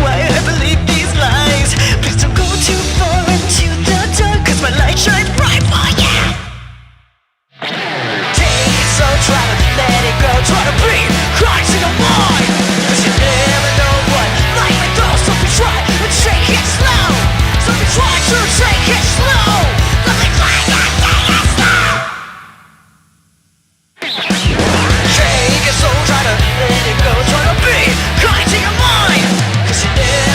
why I believe these lies. Please don't go too far into the dark, cause my light shines bright for you. Take it slow, try to let it go, try to be Christ in your mind, cause you never know what life may throw. So we try to take it slow, so we try to take it slow, so we try to take it slow. Take it slow, try to let it go, try to be kind to your mind, cause you never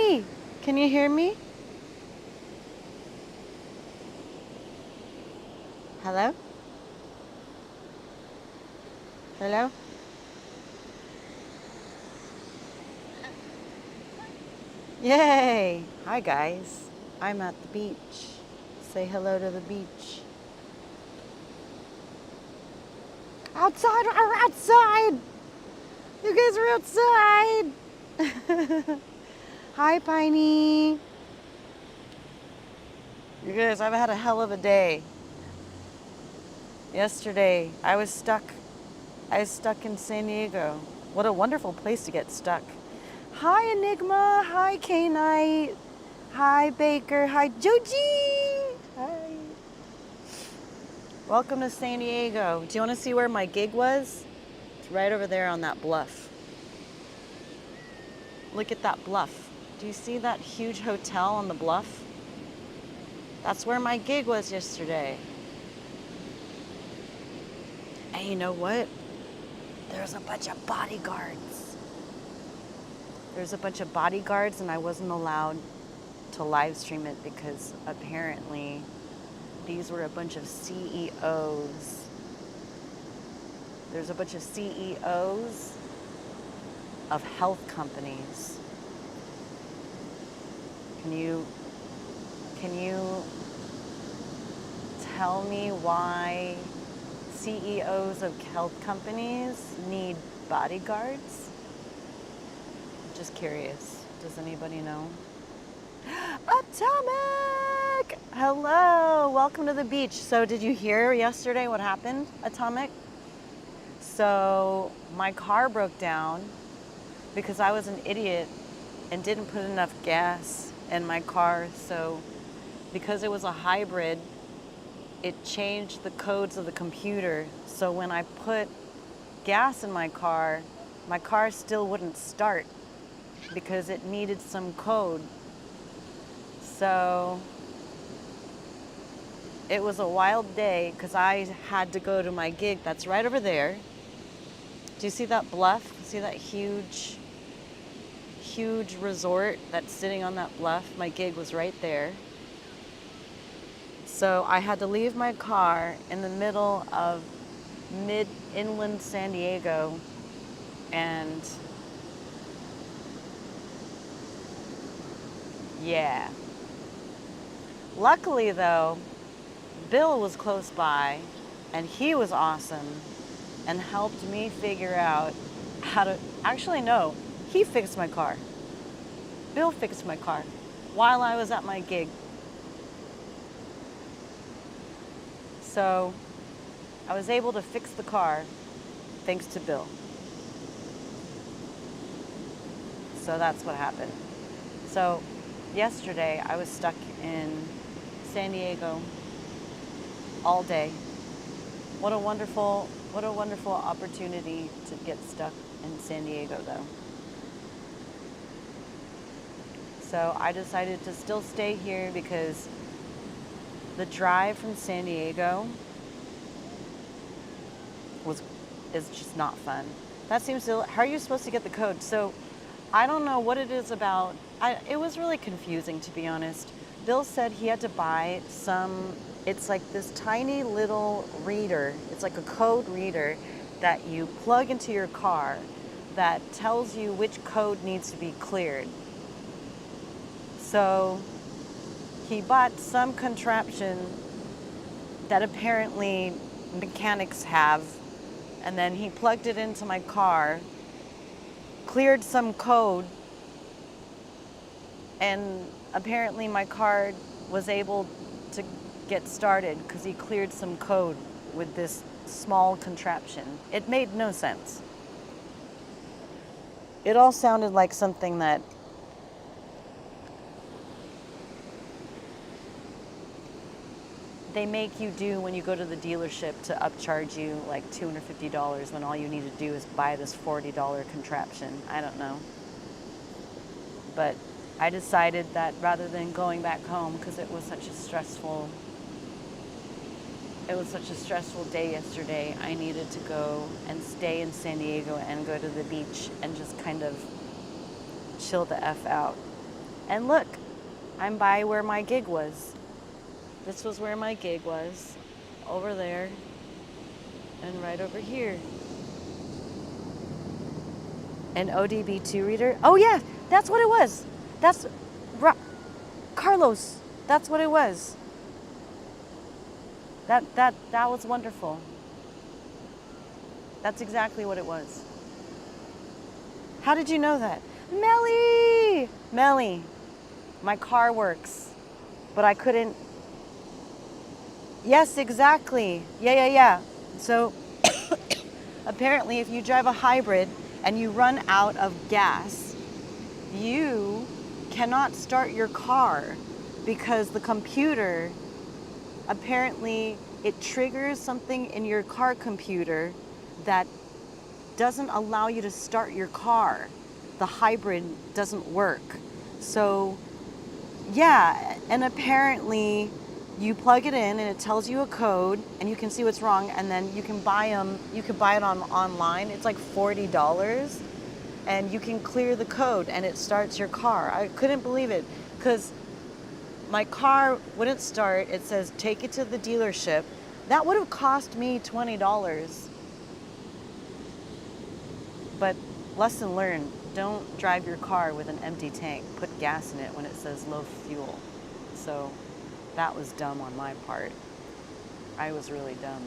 Piney, can you hear me? Hello? Hello? Yay! Hi guys, I'm at the beach. Say hello to the beach. Outside, we're outside! You guys are outside! Hi Piney! You guys, I've had a hell of a day. Yesterday, I was stuck in San Diego. What a wonderful place to get stuck. Hi Enigma, hi K-Night, hi Baker, hi Joji, hi. Welcome to San Diego. Do you want to see where my gig was? It's right over there on that bluff. Look at that bluff. Do you see that huge hotel on the bluff? That's where my gig was yesterday. And you know what? There's a bunch of bodyguards. There's a bunch of bodyguards, and I wasn't allowed to live stream it because apparently these were a bunch of CEOs. There's a bunch of CEOs of health companies. Can you tell me why CEOs of health companies need bodyguards? I'm just curious. Does anybody know? Atomic! Hello, welcome to the beach. So did you hear yesterday what happened, Atomic? So my car broke down because I was an idiot and didn't put enough gas in my car. So because it was a hybrid, it changed the codes of the computer. So when I put gas in my car still wouldn't start because it needed some code. So it was a wild day because I had to go to my gig. That's right over there. Do you see that bluff? See that huge resort that's sitting on that bluff? My gig was right there. So I had to leave my car in the middle of mid-inland San Diego, and yeah. Luckily though, Bill was close by and he was awesome and helped me figure out how to, actually no, he fixed my car. Bill fixed my car while I was at my gig. So I was able to fix the car thanks to Bill. So that's what happened. So yesterday I was stuck in San Diego all day. What a wonderful opportunity to get stuck in San Diego though. So I decided to still stay here because the drive from San Diego is just not fun. That seems to, how are you supposed to get the code? So I don't know what it is about. It was really confusing, to be honest. Bill said he had to buy some, it's like this tiny little reader. It's like a code reader that you plug into your car that tells you which code needs to be cleared. So he bought some contraption that apparently mechanics have, and then he plugged it into my car, cleared some code, and apparently my car was able to get started because he cleared some code with this small contraption. It made no sense. It all sounded like something that they make you do when you go to the dealership to upcharge you like $250 when all you need to do is buy this $40 contraption. I don't know. But I decided that rather than going back home, because it was such a stressful day yesterday, I needed to go and stay in San Diego and go to the beach and just kind of chill the F out. And look, I'm by where my gig was. This was where my gig was. Over there. And right over here. An ODB2 reader? Oh yeah, that's what it was. That's Carlos. That's what it was. That was wonderful. That's exactly what it was. How did you know that? Melly, my car works, but I couldn't. Yes, exactly. Yeah. So apparently if you drive a hybrid and you run out of gas, you cannot start your car because the computer, apparently it triggers something in your car computer that doesn't allow you to start your car. The hybrid doesn't work. So yeah, and apparently you plug it in and it tells you a code and you can see what's wrong, and then you can buy them. You could buy it online. It's like $40 and you can clear the code and it starts your car. I couldn't believe it because my car wouldn't start. It says take it to the dealership. That would have cost me $20. But lesson learned, don't drive your car with an empty tank. Put gas in it when it says low fuel. So that was dumb on my part. I was really dumb.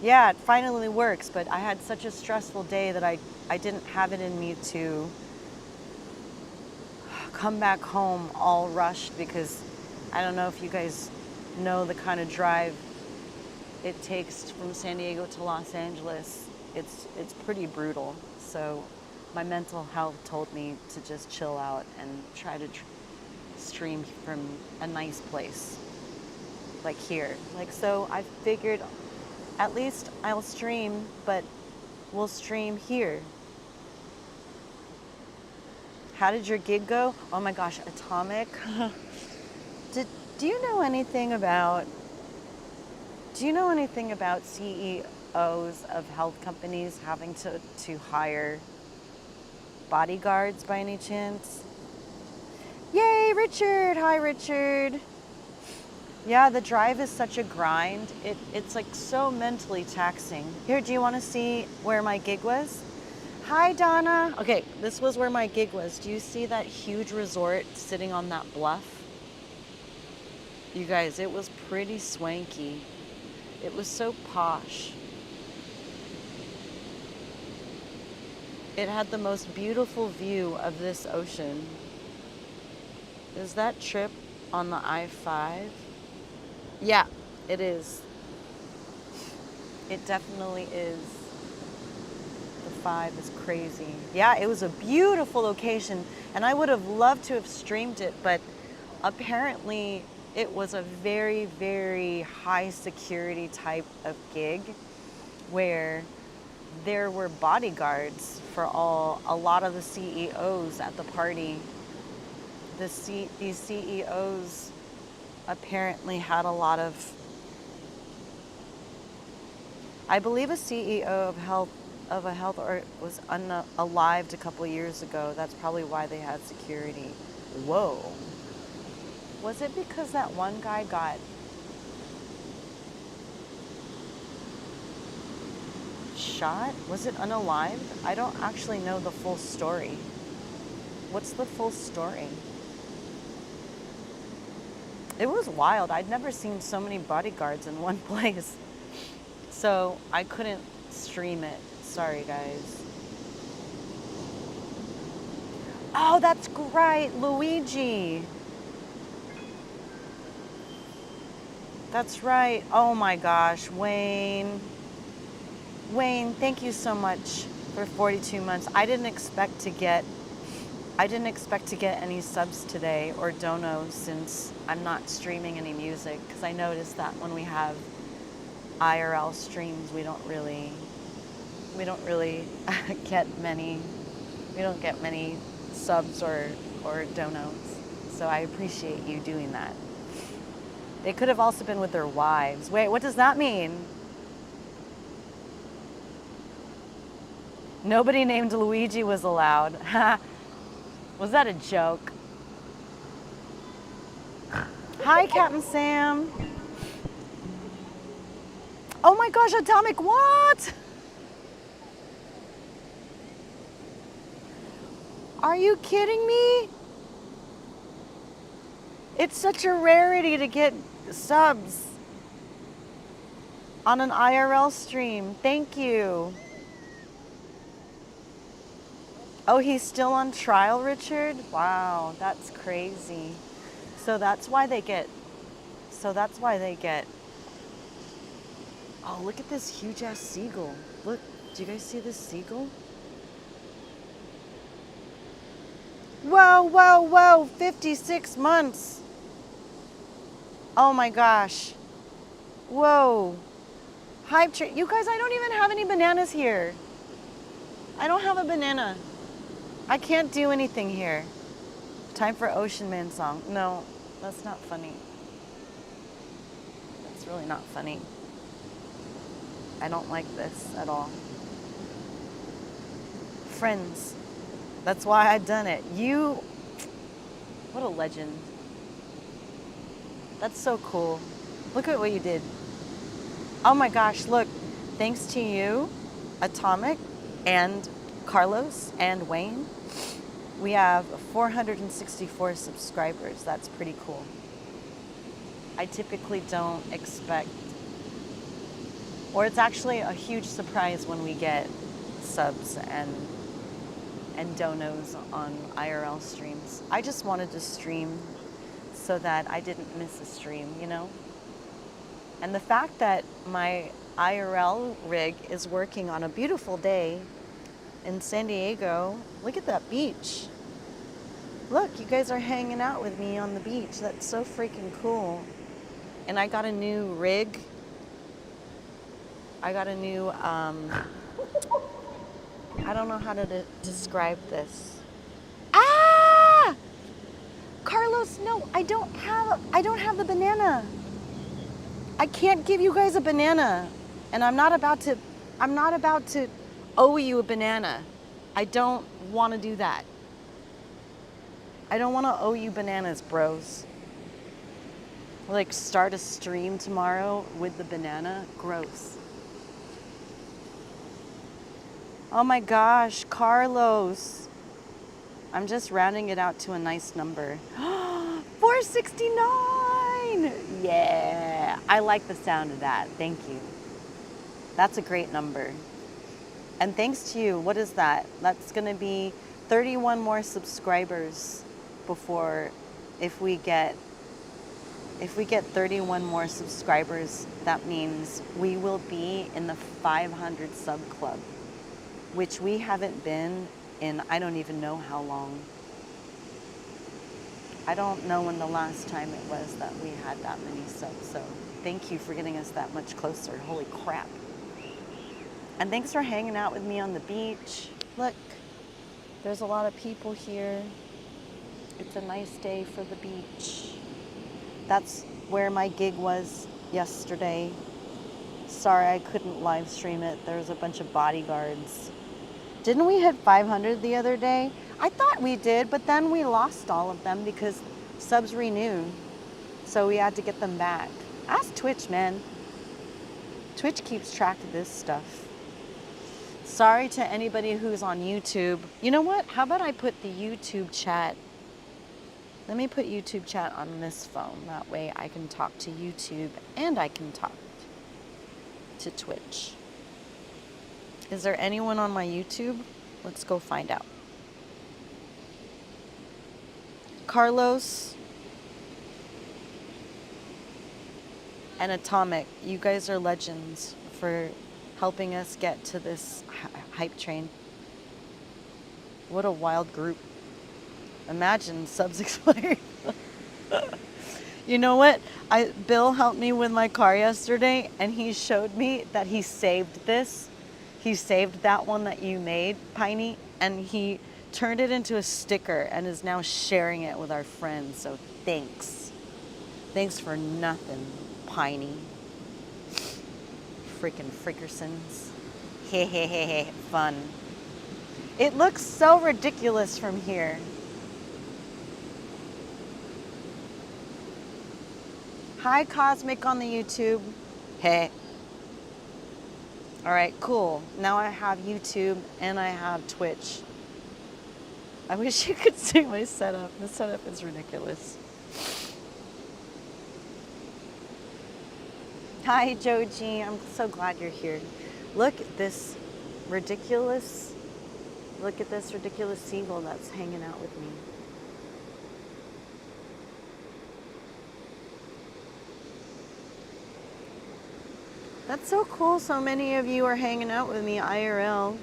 Yeah, it finally works, but I had such a stressful day that I didn't have it in me to come back home all rushed, because I don't know if you guys know the kind of drive it takes from San Diego to Los Angeles. It's pretty brutal. So my mental health told me to just chill out and try to stream from a nice place like here. Like, so I figured at least I'll stream, but we'll stream here. How did your gig go? Oh my gosh, Atomic. Do you know anything about CEOs of health companies having to hire bodyguards by any chance? Yay, Richard! Hi, Richard. Yeah, the drive is such a grind. It's like so mentally taxing. Here, do you want to see where my gig was? Hi, Donna. Okay, this was where my gig was. Do you see that huge resort sitting on that bluff? You guys, it was pretty swanky. It was so posh. It had the most beautiful view of this ocean. Is that trip on the I-5? Yeah, it is. It definitely is. The 5 is crazy. Yeah, it was a beautiful location, and I would have loved to have streamed it, but apparently it was a very, very high security type of gig where there were bodyguards for a lot of the CEOs at the party. These CEOs apparently had a lot of, I believe a CEO of a health or was unalived a couple years ago. That's probably why they had security. Whoa. Was it because that one guy got shot? Was it unalived? I don't actually know the full story. What's the full story? It was wild. I'd never seen so many bodyguards in one place. So I couldn't stream it. Sorry, guys. Oh, that's great, Luigi. That's right. Oh my gosh, Wayne. Wayne, thank you so much for 42 months. I didn't expect to get any subs today or donos, since I'm not streaming any music, because I noticed that when we have IRL streams, we don't really get many subs or donos. So I appreciate you doing that. They could have also been with their wives. Wait, what does that mean? Nobody named Luigi was allowed. Was that a joke? Hi, Captain Sam. Oh my gosh, Atomic, what? Are you kidding me? It's such a rarity to get subs on an IRL stream. Thank you. Oh, he's still on trial, Richard? Wow, that's crazy. So that's why they get, oh, look at this huge ass seagull. Look, do you guys see this seagull? Whoa, whoa, whoa, 56 months. Oh my gosh. Whoa. Hype train. You guys, I don't even have any bananas here. I don't have a banana. I can't do anything here. Time for Ocean Man song. No, that's not funny. That's really not funny. I don't like this at all. Friends. That's why I done it. You, what a legend. That's so cool. Look at what you did. Oh my gosh, look. Thanks to you, Atomic, and Carlos, and Wayne, we have 464 subscribers. That's pretty cool. I typically don't expect, or it's actually a huge surprise when we get subs and donos on IRL streams. I just wanted to stream so that I didn't miss a stream, you know? And the fact that my IRL rig is working on a beautiful day in San Diego, look at that beach. Look, you guys are hanging out with me on the beach. That's so freaking cool. And I got a new rig. I got a new, I don't know how to describe this. Ah! Carlos, no, I don't have the banana. I can't give you guys a banana. And I'm not about to owe you a banana. I don't want to do that. I don't want to owe you bananas, bros. Like, start a stream tomorrow with the banana? Gross. Oh my gosh, Carlos. I'm just rounding it out to a nice number. 469! Yeah, I like the sound of that. Thank you. That's a great number. And thanks to you, what is that? That's gonna be 31 more subscribers before, if we get 31 more subscribers, that means we will be in the 500 sub club, which we haven't been in I don't even know how long. I don't know when the last time it was that we had that many subs, so thank you for getting us that much closer. Holy crap. And thanks for hanging out with me on the beach. Look, there's a lot of people here. It's a nice day for the beach. That's where my gig was yesterday. Sorry I couldn't live stream it. There was a bunch of bodyguards. Didn't we hit 500 the other day? I thought we did, but then we lost all of them because subs renewed. So we had to get them back. Ask Twitch, man. Twitch keeps track of this stuff. Sorry to anybody who's on YouTube. You know what? How about I put the YouTube chat? Let me put YouTube chat on this phone. That way I can talk to YouTube and I can talk to Twitch. Is there anyone on my YouTube? Let's go find out. Carlos and Atomic, you guys are legends for helping us get to this hype train. What a wild group. Imagine subs expired. You know what? Bill helped me with my car yesterday and he showed me that he saved this. He saved that one that you made, Piney, and he turned it into a sticker and is now sharing it with our friends. So thanks. Thanks for nothing, Piney. Freaking Frickersons. Fun. It looks so ridiculous from here. Hi, Cosmic on the YouTube. Hey. All right, cool. Now I have YouTube and I have Twitch. I wish you could see my setup. The setup is ridiculous. Hi, Joji. I'm so glad you're here. Look at this ridiculous, look at this ridiculous seagull that's hanging out with me. That's so cool. So many of you are hanging out with me IRL.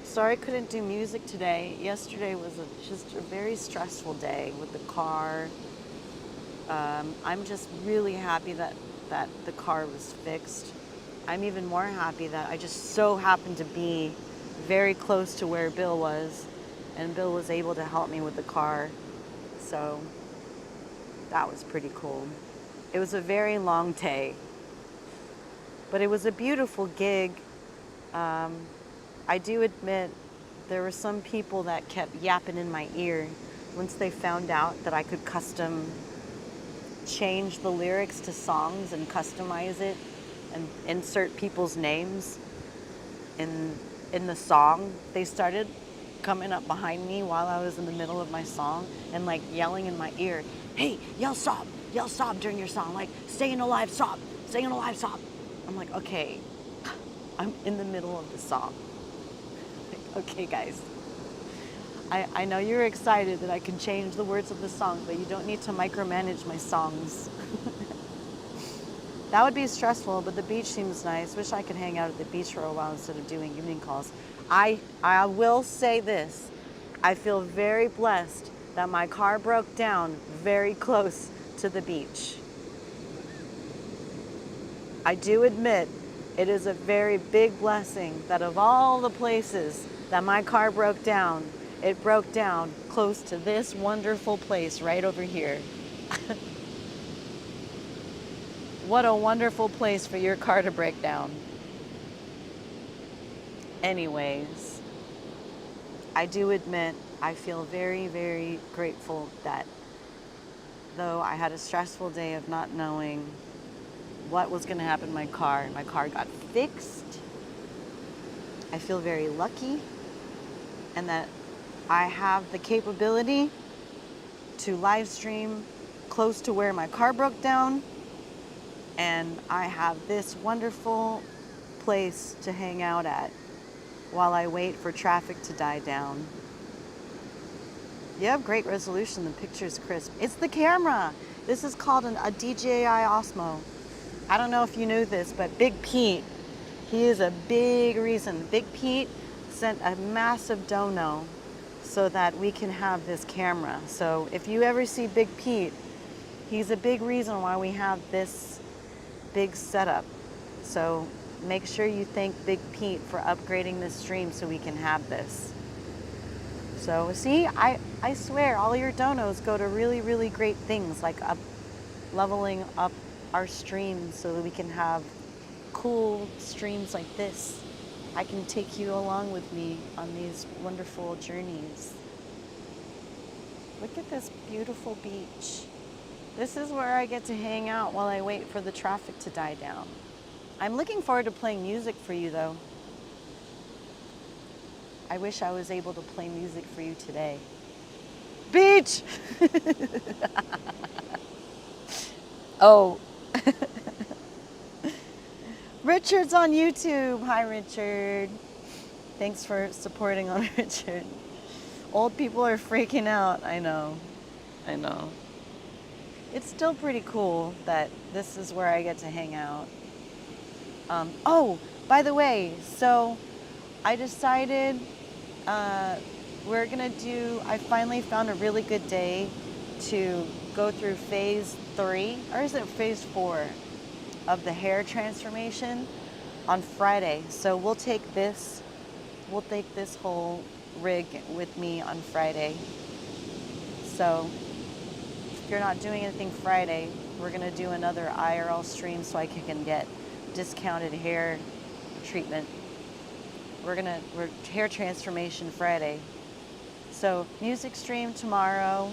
Sorry I couldn't do music today. Yesterday was just a very stressful day with the car. I'm just really happy that the car was fixed. I'm even more happy that I just so happened to be very close to where Bill was, and Bill was able to help me with the car. So that was pretty cool. It was a very long day, but it was a beautiful gig. I do admit there were some people that kept yapping in my ear once they found out that I could custom change the lyrics to songs and customize it and insert people's names in the song. They started coming up behind me while I was in the middle of my song and like yelling in my ear, "Hey, yell stop during your song, like staying alive, stop, staying alive, stop." I'm like, okay, I'm in the middle of the song. Like, okay, guys, I know you're excited that I can change the words of the song, but you don't need to micromanage my songs. That would be stressful, but the beach seems nice. Wish I could hang out at the beach for a while instead of doing evening calls. I will say this. I feel very blessed that my car broke down very close to the beach. I do admit it is a very big blessing that of all the places that my car broke down, it broke down close to this wonderful place right over here. What a wonderful place for your car to break down. Anyways, I do admit I feel very, very grateful that though I had a stressful day of not knowing what was going to happen to my car got fixed. I feel very lucky and that I have the capability to live stream close to where my car broke down, and I have this wonderful place to hang out at while I wait for traffic to die down. You have great resolution, the picture's crisp. It's the camera. This is called a DJI Osmo. I don't know if you knew this, but Big Pete, he is a big reason. Big Pete sent a massive dono so that we can have this camera. So if you ever see Big Pete, he's a big reason why we have this big setup. So make sure you thank Big Pete for upgrading this stream so we can have this. So see, I swear all your donos go to really, really great things like leveling up our streams so that we can have cool streams like this. I can take you along with me on these wonderful journeys. Look at this beautiful beach. This is where I get to hang out while I wait for the traffic to die down. I'm looking forward to playing music for you though. I wish I was able to play music for you today. Beach! Oh. Richard's on YouTube. Hi, Richard. Thanks for supporting on Richard. Old people are freaking out. I know. It's still pretty cool that this is where I get to hang out. Oh, by the way, so I decided I finally found a really good day to go through phase 3, or is it phase 4 of the hair transformation on Friday. So we'll take this whole rig with me on Friday. So if you're not doing anything Friday, we're gonna do another IRL stream so I can get discounted hair treatment. We're hair transformation Friday. So music stream tomorrow,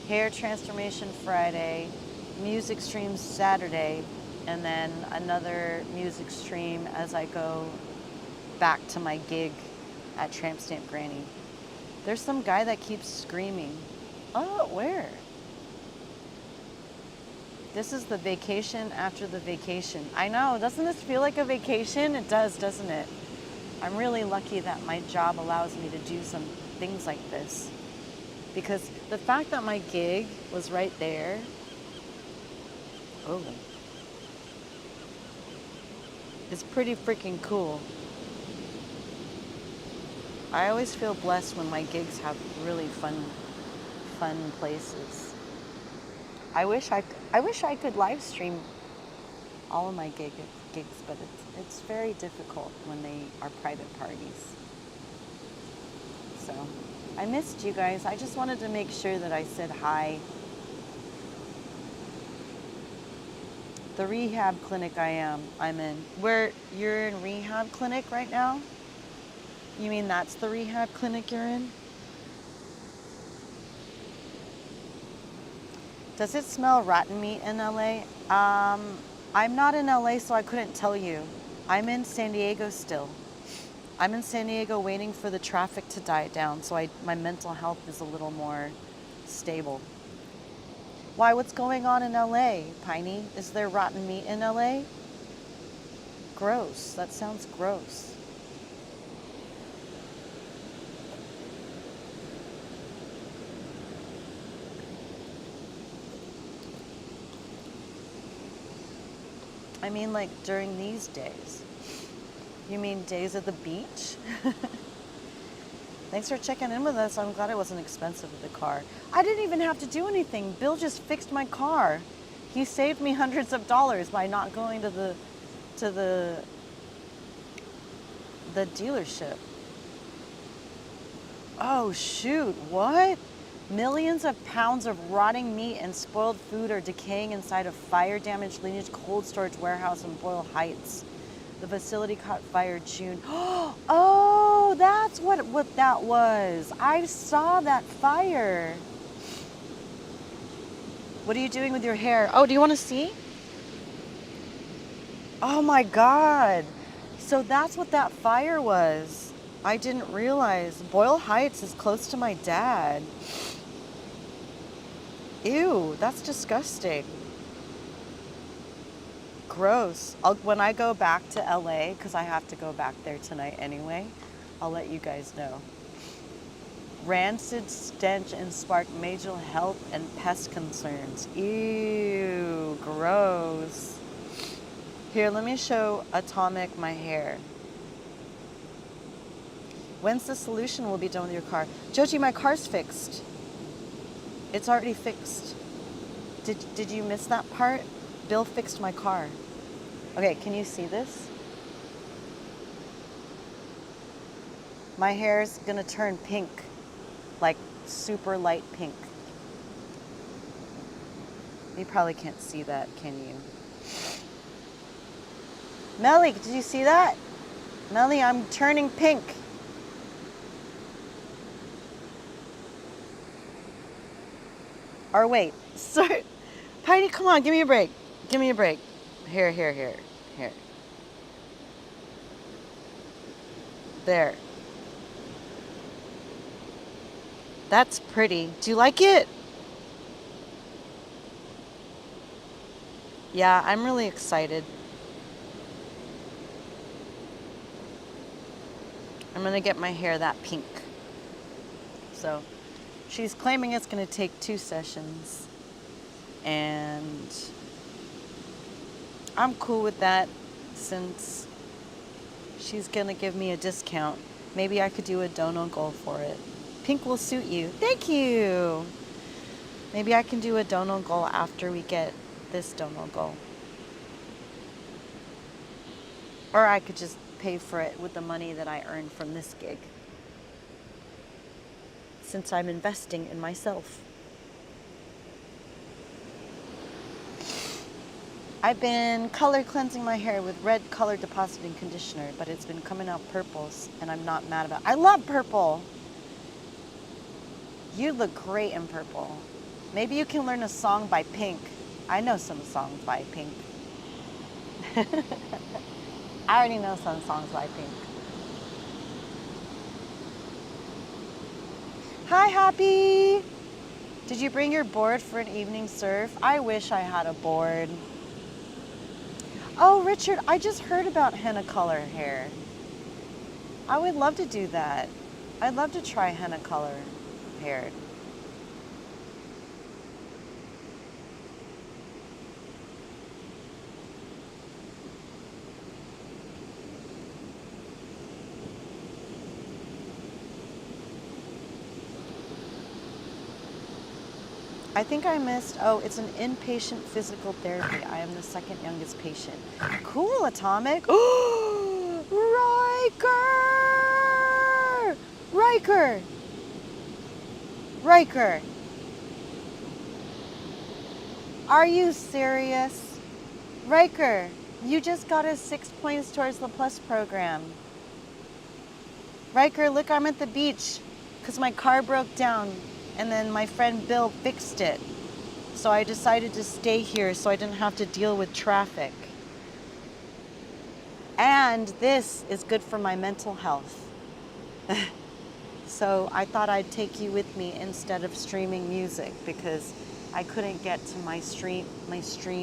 hair transformation Friday, music stream Saturday, and then another music stream as I go back to my gig at Tramp Stamp Granny. There's some guy that keeps screaming. Oh, where? This is the vacation after the vacation. I know, doesn't this feel like a vacation? It does, doesn't it? I'm really lucky that my job allows me to do some things like this. Because the fact that my gig was right there, is pretty freaking cool. I always feel blessed when my gigs have really fun places. I wish I could live stream all of my gigs, but it's very difficult when they are private parties. So, I missed you guys. I just wanted to make sure that I said hi. The rehab clinic I'm in. You're in rehab clinic right now? You mean that's the rehab clinic you're in? Does it smell rotten meat in LA? I'm not in LA, so I couldn't tell you. I'm in San Diego still. I'm in San Diego waiting for the traffic to die down, so my mental health is a little more stable. Why, what's going on in LA, Piney? Is there rotten meat in LA? Gross. That sounds gross. I mean, like, during these days. You mean days at the beach? Thanks for checking in with us. I'm glad it wasn't expensive with the car. I didn't even have to do anything. Bill just fixed my car. He saved me hundreds of dollars by not going to the dealership. Oh, shoot. What? Millions of pounds of rotting meat and spoiled food are decaying inside a fire-damaged lineage cold storage warehouse in Boyle Heights. The facility caught fire June. Oh, that's what that was. I saw that fire. What are you doing with your hair? Oh, do you want to see? Oh my God. So that's what that fire was. I didn't realize. Boyle Heights is close to my dad. Ew, that's disgusting. Gross. When I go back to LA, because I have to go back there tonight anyway, I'll let you guys know. Rancid stench and sparked major health and pest concerns. Ew, gross. Here, let me show Atomic my hair. When's the solution will be done with your car? Joji, my car's fixed. It's already fixed. Did you miss that part? Bill fixed my car. Okay, can you see this? My hair's gonna turn pink, like super light pink. You probably can't see that, can you? Melly, did you see that? Melly, I'm turning pink. Or wait, sorry. Piney, come on, give me a break. Give me a break. Here. There. That's pretty. Do you like it? Yeah, I'm really excited. I'm gonna get my hair that pink. So, she's claiming it's gonna take 2 sessions. And I'm cool with that since she's gonna give me a discount. Maybe I could do a dono goal for it. Pink will suit you. Thank you. Maybe I can do a dono goal after we get this dono goal. Or I could just pay for it with the money that I earned from this gig, since I'm investing in myself. I've been color cleansing my hair with red color depositing conditioner, but it's been coming out purples, and I'm not mad about it. I love purple. You look great in purple. Maybe you can learn a song by Pink. I know some songs by Pink. I already know some songs by Pink. Hi, Happy. Did you bring your board for an evening surf? I wish I had a board. Oh, Richard, I just heard about henna color hair. I would love to do that. I'd love to try henna color hair. I think I missed, oh, it's an inpatient physical therapy. I am the second youngest patient. Cool, Atomic. Oh, Riker! Riker! Riker! Are you serious? Riker, you just got us 6 points towards the Plus program. Riker, look, I'm at the beach because my car broke down. And then my friend Bill fixed it. So I decided to stay here so I didn't have to deal with traffic. And this is good for my mental health. So I thought I'd take you with me instead of streaming music because I couldn't get to my stream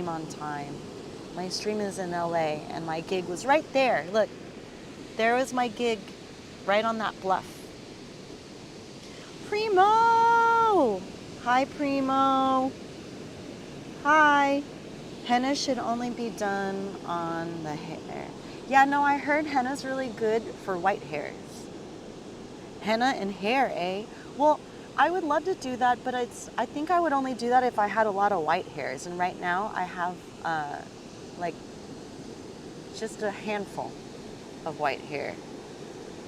on time. My stream is in LA and my gig was right there. Look, there was my gig right on that bluff. Primo! Hi, Primo. Hi. Henna should only be done on the hair. Yeah, no, I heard henna's really good for white hairs. Henna and hair, eh? Well, I would love to do that, but I think I would only do that if I had a lot of white hairs. And right now I have like just a handful of white hair.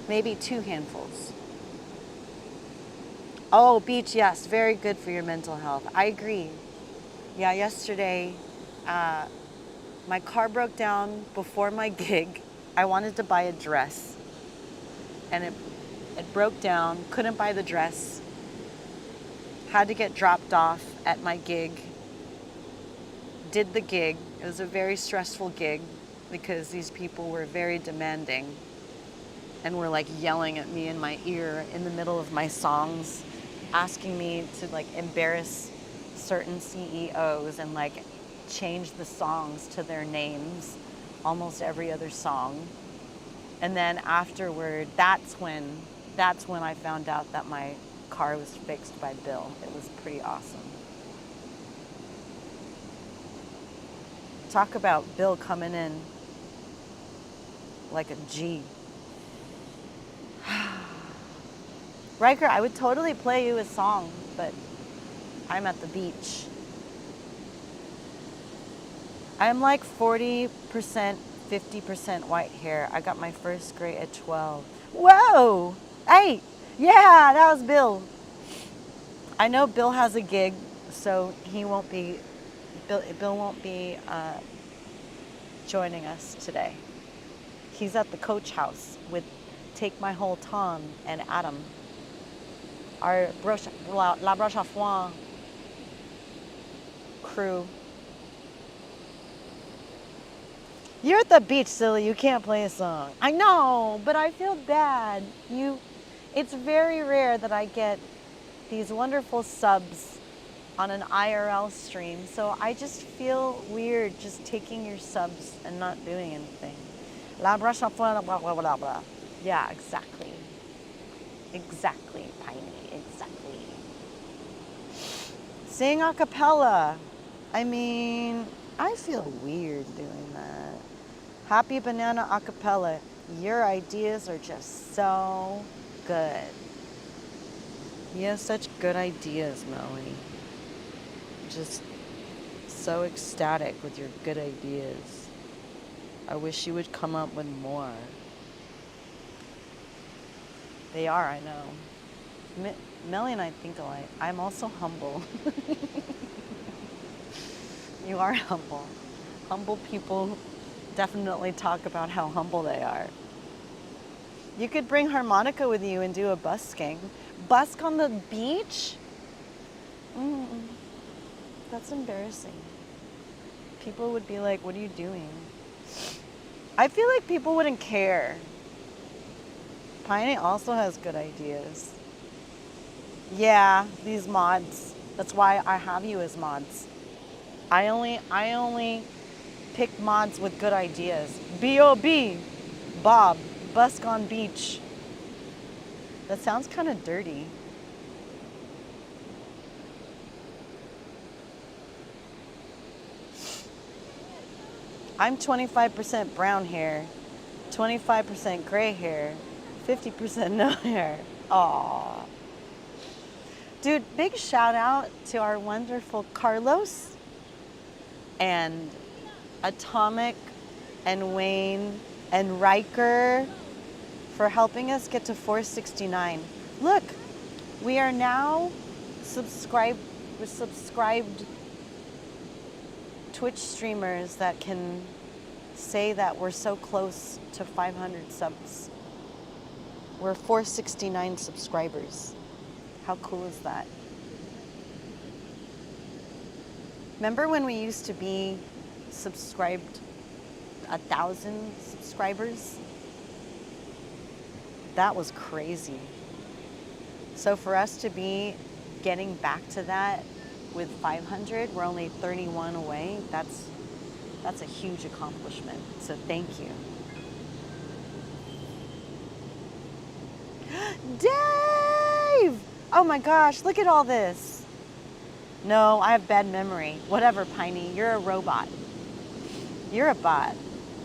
Maybe 2 handfuls. Oh, beach, yes, very good for your mental health. I agree. Yeah, yesterday, my car broke down before my gig. I wanted to buy a dress, and it broke down. Couldn't buy the dress. Had to get dropped off at my gig. Did the gig. It was a very stressful gig because these people were very demanding and were like yelling at me in my ear in the middle of my songs, asking me to like embarrass certain CEOs and like change the songs to their names almost every other song. And then afterward, that's when I found out that my car was fixed by Bill. It was pretty awesome. Talk about Bill coming in like a G. Riker, I would totally play you a song, but I'm at the beach. I'm like 40%, 50% white hair. I got my first gray at 12. Whoa! Hey! Yeah, that was Bill. I know Bill has a gig, so Bill won't be joining us today. He's at the Coach House with Take My Whole Tom and Adam. Our La Broche à Foin crew. You're at the beach, silly. You can't play a song. I know, but I feel bad. It's very rare that I get these wonderful subs on an IRL stream, so I just feel weird just taking your subs and not doing anything. La Broche à Foin, blah, blah, blah, blah. Yeah, exactly. Exactly, Piney. Exactly. Sing a cappella. I mean, I feel weird doing that. Happy Banana a cappella. Your ideas are just so good. You have such good ideas, Melanie. Just so ecstatic with your good ideas. I wish you would come up with more. They are, I know. Melly and I think alike. I'm also humble. You are humble. Humble people definitely talk about how humble they are. You could bring harmonica with you and do a busking. Busk on the beach? That's embarrassing. people would be like, what are you doing? I feel like people wouldn't care. Piney also has good ideas. Yeah, these mods. That's why I have you as mods. I only pick mods with good ideas. B.O.B. Bob. Busk on Beach. That sounds kind of dirty. I'm 25% brown hair, 25% gray hair, 50% no hair. Aww. Dude, big shout out to our wonderful Carlos and Atomic and Wayne and Riker for helping us get to 469. Look, we are now subscribed Twitch streamers that can say that we're so close to 500 subs. We're 469 subscribers. How cool is that? Remember when we used to be subscribed 1,000 subscribers? That was crazy. So for us to be getting back to that with 500, we're only 31 away. That's a huge accomplishment. So thank you. Dave! Oh my gosh, look at all this. No, I have bad memory. Whatever, Piney, you're a robot. You're a bot.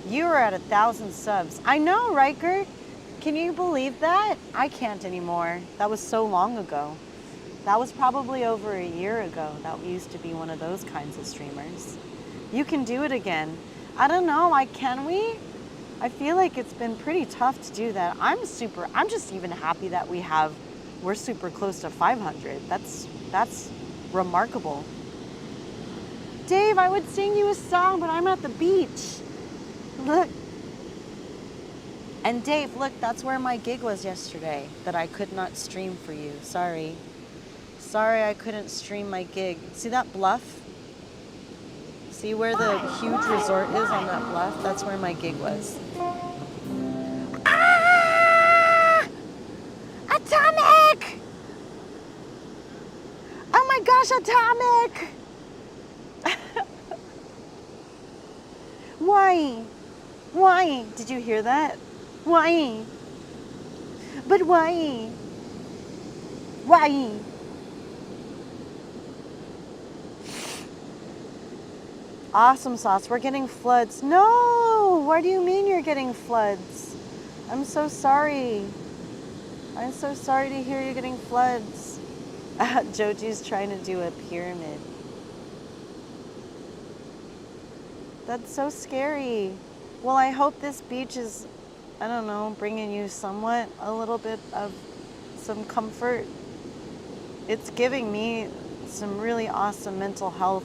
You are at 1,000 subs. I know, Riker. Can you believe that? I can't anymore. That was so long ago. That was probably over a year ago that we used to be one of those kinds of streamers. You can do it again. I don't know, can we? I feel like it's been pretty tough to do that. I'm just even happy that we're super close to 500. That's remarkable. Dave, I would sing you a song, but I'm at the beach. Look. And Dave, look, that's where my gig was yesterday that I could not stream for you. Sorry. Sorry I couldn't stream my gig. See that bluff? See where the huge resort is on that bluff? That's where my gig was. Ah! Atomic! Oh my gosh, Atomic! Why? Why? Did you hear that? Why? But why? Why? Awesome sauce. We're getting floods. No! What do you mean you're getting floods? I'm so sorry. I'm so sorry to hear you're getting floods. Joji's trying to do a pyramid. That's so scary. Well, I hope this beach is, I don't know, bringing you a little bit of some comfort. It's giving me some really awesome mental health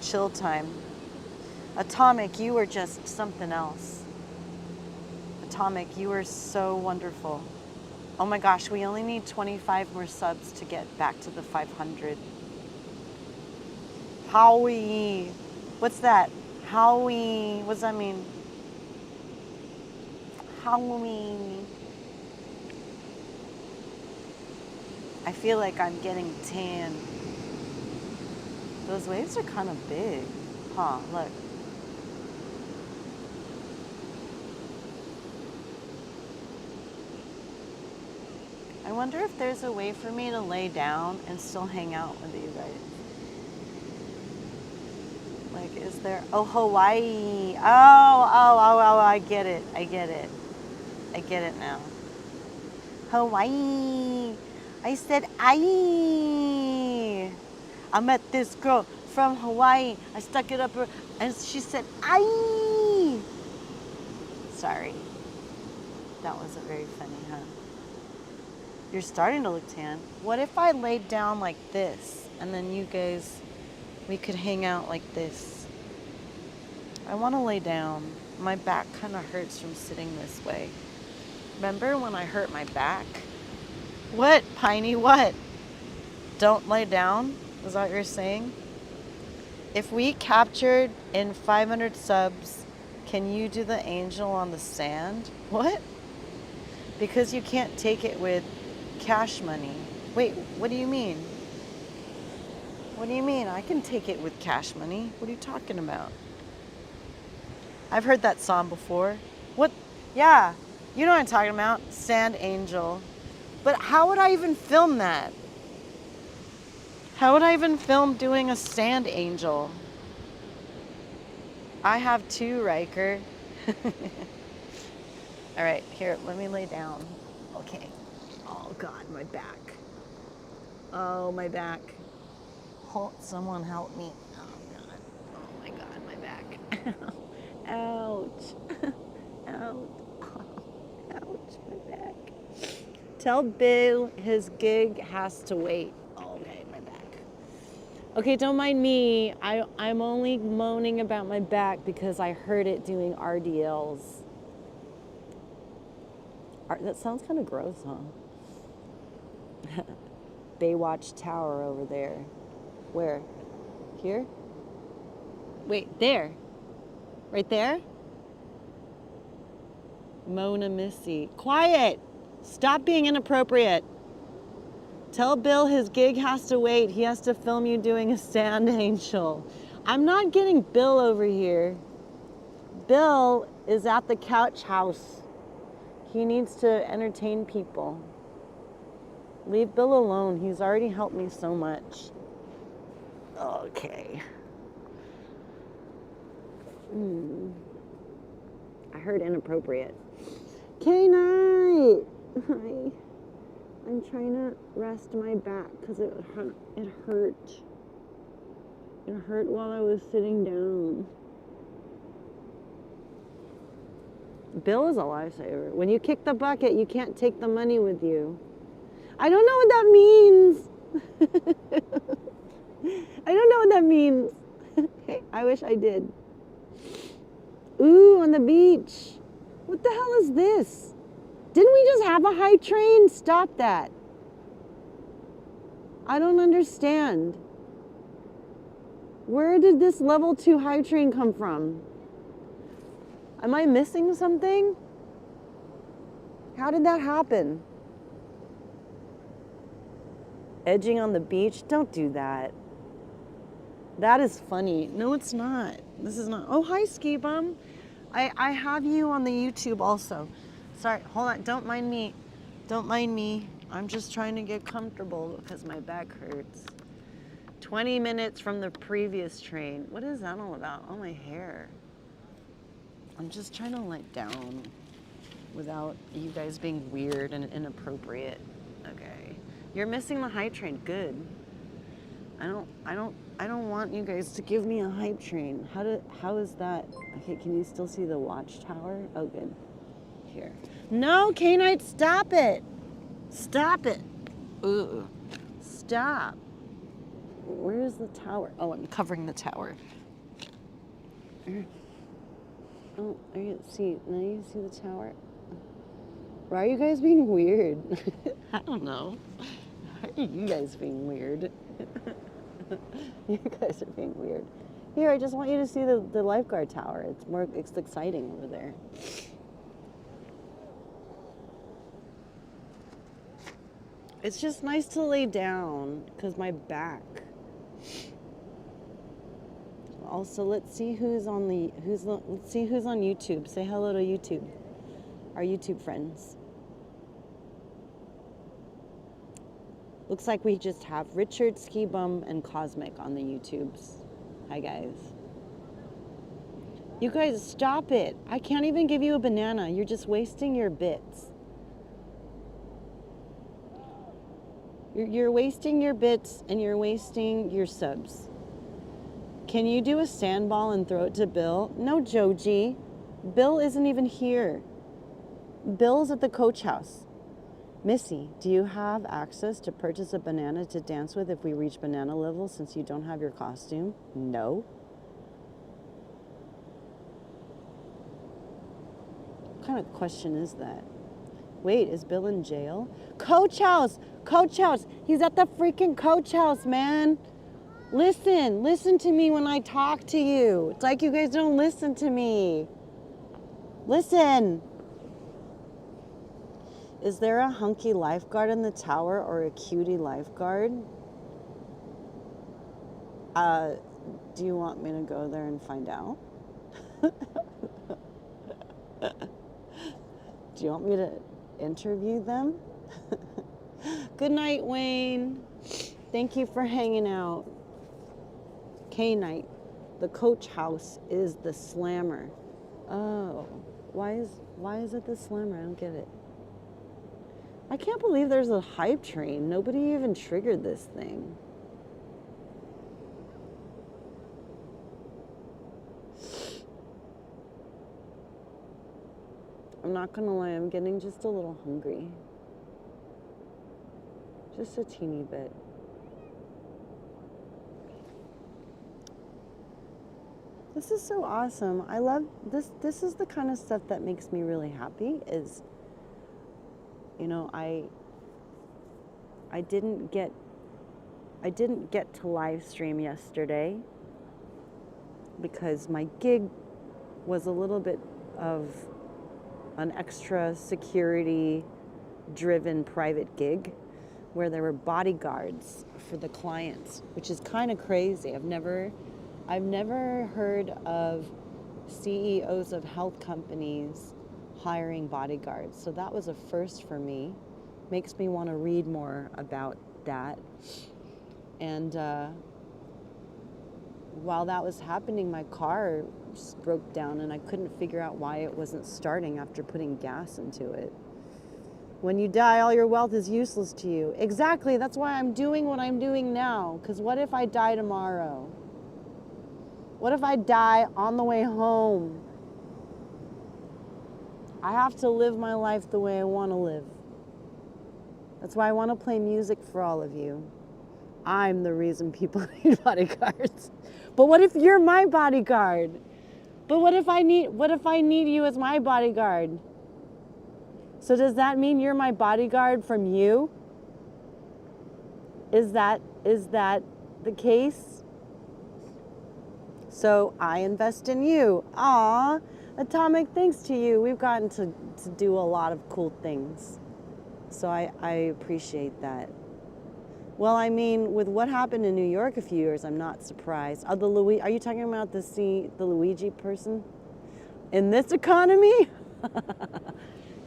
chill time. Atomic, you are just something else. Atomic, you are so wonderful. Oh my gosh, we only need 25 more subs to get back to the 500. Howie. What's that? Howie. What does that mean? Halloween. I feel like I'm getting tan. Those waves are kind of big. Huh, look. I wonder if there's a way for me to lay down and still hang out with you guys. Like, is there? Oh, Hawaii. Oh, I get it. I get it now. Hawaii. I said, aye. I met this girl from Hawaii. I stuck it up her, and she said, aye. Sorry. That wasn't very funny, huh? You're starting to look tan. What if I laid down like this, and then you guys, we could hang out like this? I want to lay down. My back kind of hurts from sitting this way. Remember when I hurt my back? What, Piney, what? Don't lay down? Is that what you're saying? If we captured in 500 subs, can you do the angel on the sand? What? Because you can't take it with cash money. Wait, what do you mean? What do you mean? I can take it with cash money. What are you talking about? I've heard that song before. What? Yeah, you know what I'm talking about. Sand Angel. But how would I even film that? How would I even film doing a sand angel? I have two, Riker. All right, here, let me lay down. Okay. Oh, God, my back. Oh, my back. Someone help me. Oh, God. Oh, my God, my back. Ouch. Ouch. Ouch, my back. Tell Bill his gig has to wait. Oh, okay, my back. Okay, don't mind me. I'm only moaning about my back because I heard it doing RDLs. That sounds kind of gross, huh? Baywatch Tower over there. Where? Here? Wait, there. Right there? Mona Missy. Quiet! Stop being inappropriate. Tell Bill his gig has to wait. He has to film you doing a sand angel. I'm not getting Bill over here. Bill is at the couch house. He needs to entertain people. Leave Bill alone. He's already helped me so much. Okay. I heard inappropriate. K-Night! Hi. I'm trying to rest my back because it hurt. It hurt while I was sitting down. Bill is a lifesaver. When you kick the bucket, you can't take the money with you. I don't know what that means. I don't know what that means. I wish I did. Ooh, on the beach. What the hell is this? Didn't we just have a high train? Stop that. I don't understand. Where did this level 2 high train come from? Am I missing something? How did that happen? Edging on the beach? Don't do that. That is funny. No, it's not. This is not. Oh, hi, Ski Bum. I have you on the YouTube also. Sorry, hold on. Don't mind me. Don't mind me. I'm just trying to get comfortable because my back hurts. 20 minutes from the previous train. What is that all about? Oh, my hair. I'm just trying to let down without you guys being weird and inappropriate. Okay. You're missing the hype train. Good. I don't want you guys to give me a hype train. How is that? Okay, can you still see the watchtower? Oh, good. Here. No, K-Night, stop it. Stop it. Ooh. Stop. Where is the tower? Oh, I'm covering the tower. Oh, now you see the tower? Why are you guys being weird? I don't know. Why are you guys being weird? You guys are being weird. Here, I just want you to see the lifeguard tower. It's exciting over there. It's just nice to lay down because my back. Also, let's see who's on YouTube. Say hello to YouTube. Our YouTube friends. Looks like we just have Richard, Ski Bum, and Cosmic on the YouTubes. Hi, guys. You guys, stop it. I can't even give you a banana. You're just wasting your bits. You're wasting your bits and you're wasting your subs. Can you do a sandball and throw it to Bill? No, Joji. Bill isn't even here. Bill's at the coach house. Missy, do you have access to purchase a banana to dance with if we reach banana level since you don't have your costume? No. What kind of question is that? Wait, is Bill in jail? Coach house! Coach house! He's at the freaking coach house, man! Listen to me when I talk to you. It's like you guys don't listen to me. Listen. Is there a hunky lifeguard in the tower or a cutie lifeguard? Do you want me to go there and find out? Do you want me to interview them? Good night, Wayne. Thank you for hanging out. K-Night. The coach house is the slammer. Oh, why is it the slammer? I don't get it. I can't believe there's a hype train. Nobody even triggered this thing. I'm not gonna lie, I'm getting just a little hungry. Just a teeny bit. This is so awesome. I love this. This is the kind of stuff that makes me really happy is, you know, I didn't get to live stream yesterday because my gig was a little bit of an extra security driven private gig where there were bodyguards for the clients, which is kind of crazy. I've never heard of CEOs of health companies hiring bodyguards. So that was a first for me. Makes me want to read more about that. And while that was happening, my car just broke down and I couldn't figure out why it wasn't starting after putting gas into it. When you die, all your wealth is useless to you. Exactly, that's why I'm doing what I'm doing now. Because what if I die tomorrow? What if I die on the way home? I have to live my life the way I want to live. That's why I want to play music for all of you. I'm the reason people need bodyguards. But what if you're my bodyguard? But what if I need you as my bodyguard? So does that mean you're my bodyguard from you? Is that the case? So I invest in you. Aw, Atomic, thanks to you. We've gotten to do a lot of cool things. So I appreciate that. Well, I mean, with what happened in New York a few years, I'm not surprised. Are you talking about the Luigi person? In this economy?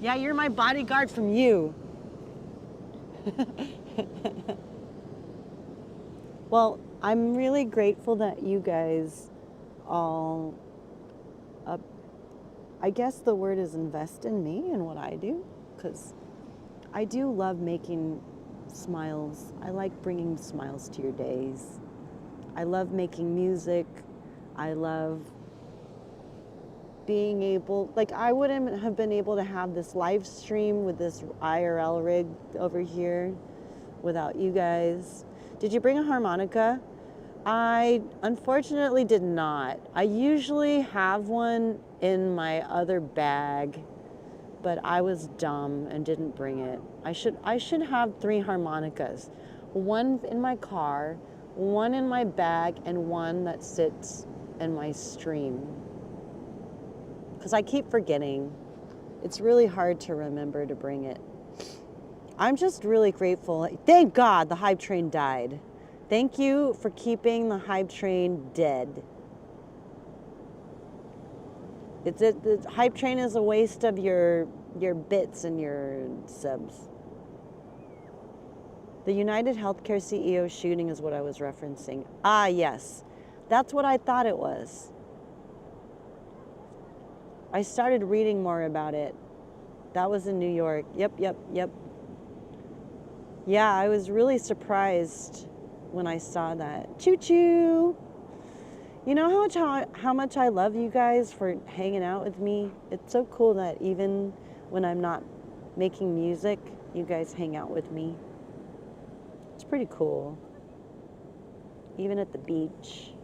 Yeah, you're my bodyguard from you. Well, I'm really grateful that you guys all, I guess the word is invest in me and what I do, because I do love making smiles. I like bringing smiles to your days. I love making music. I love being able, like I wouldn't have been able to have this live stream with this IRL rig over here without you guys. Did you bring a harmonica? I unfortunately did not. I usually have one in my other bag, but I was dumb and didn't bring it. I should have 3 harmonicas. One in my car, one in my bag, and one that sits in my stream. Because I keep forgetting. It's really hard to remember to bring it. I'm just really grateful. Thank God the hype train died. Thank you for keeping the hype train dead. The hype train is a waste of your bits and your subs. The United Healthcare CEO shooting is what I was referencing. Ah, yes. That's what I thought it was. I started reading more about it. That was in New York. Yep. Yeah, I was really surprised when I saw that. Choo-choo! You know how much I love you guys for hanging out with me? It's so cool that even when I'm not making music, you guys hang out with me. It's pretty cool. Even at the beach.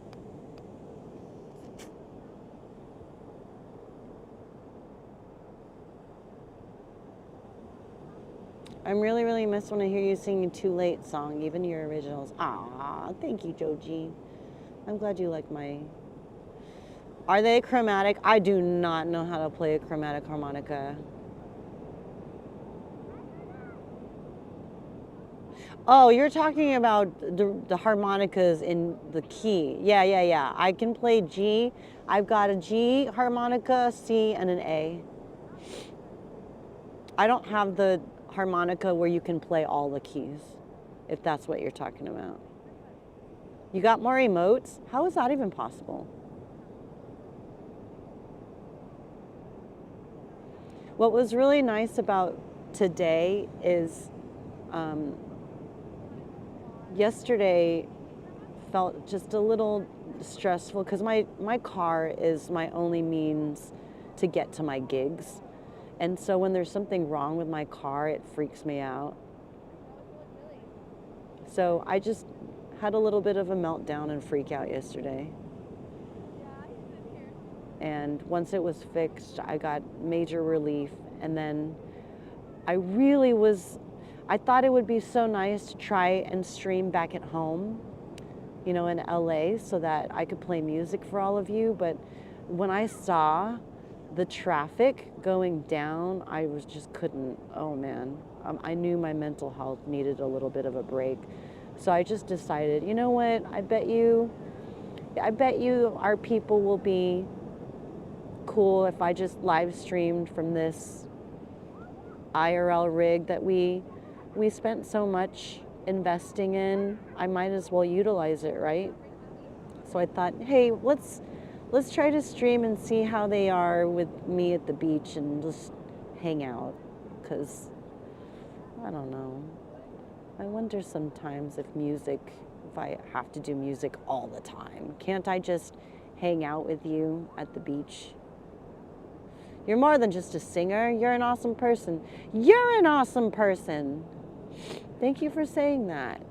I'm really, really miss when I hear you singing Too Late song, even your originals. Ah, thank you, Joji. I'm glad you like my... Are they chromatic? I do not know how to play a chromatic harmonica. Oh, you're talking about the harmonicas in the key. Yeah. I can play G. I've got a G harmonica, C, and an A. I don't have the harmonica where you can play all the keys, if that's what you're talking about. You got more emotes? How is that even possible? What was really nice about today is yesterday felt just a little stressful because my car is my only means to get to my gigs. And so when there's something wrong with my car, it freaks me out. So I just had a little bit of a meltdown and freak out yesterday. And once it was fixed, I got major relief. And then I thought it would be so nice to try and stream back at home, you know, in LA, so that I could play music for all of you. But when I saw the traffic going down, I just couldn't. Oh man, I knew my mental health needed a little bit of a break. So I just decided, you know what, I bet you our people will be cool if I just live streamed from this IRL rig that we spent so much investing in. I might as well utilize it, right? So I thought, hey, let's try to stream and see how they are with me at the beach and just hang out. Because, I don't know. I wonder sometimes if I have to do music all the time. Can't I just hang out with you at the beach? You're more than just a singer. You're an awesome person. You're an awesome person. Thank you for saying that.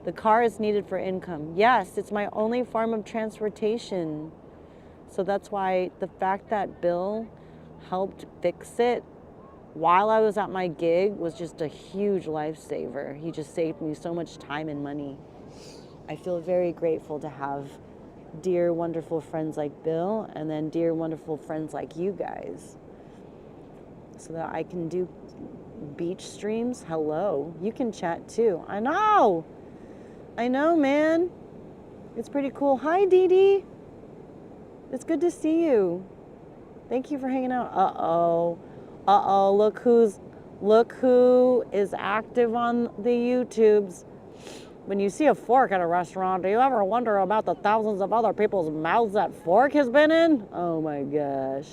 The car is needed for income. Yes, it's my only form of transportation. So that's why the fact that Bill helped fix it while I was at my gig was just a huge lifesaver. He just saved me so much time and money. I feel very grateful to have dear, wonderful friends like Bill, and then dear, wonderful friends like you guys, so that I can do beach streams. Hello, you can chat too. I know, man. It's pretty cool. Hi, Dee Dee. It's good to see you. Thank you for hanging out. Look who is active on the YouTubes. When you see a fork at a restaurant, do you ever wonder about the thousands of other people's mouths that fork has been in? Oh my gosh.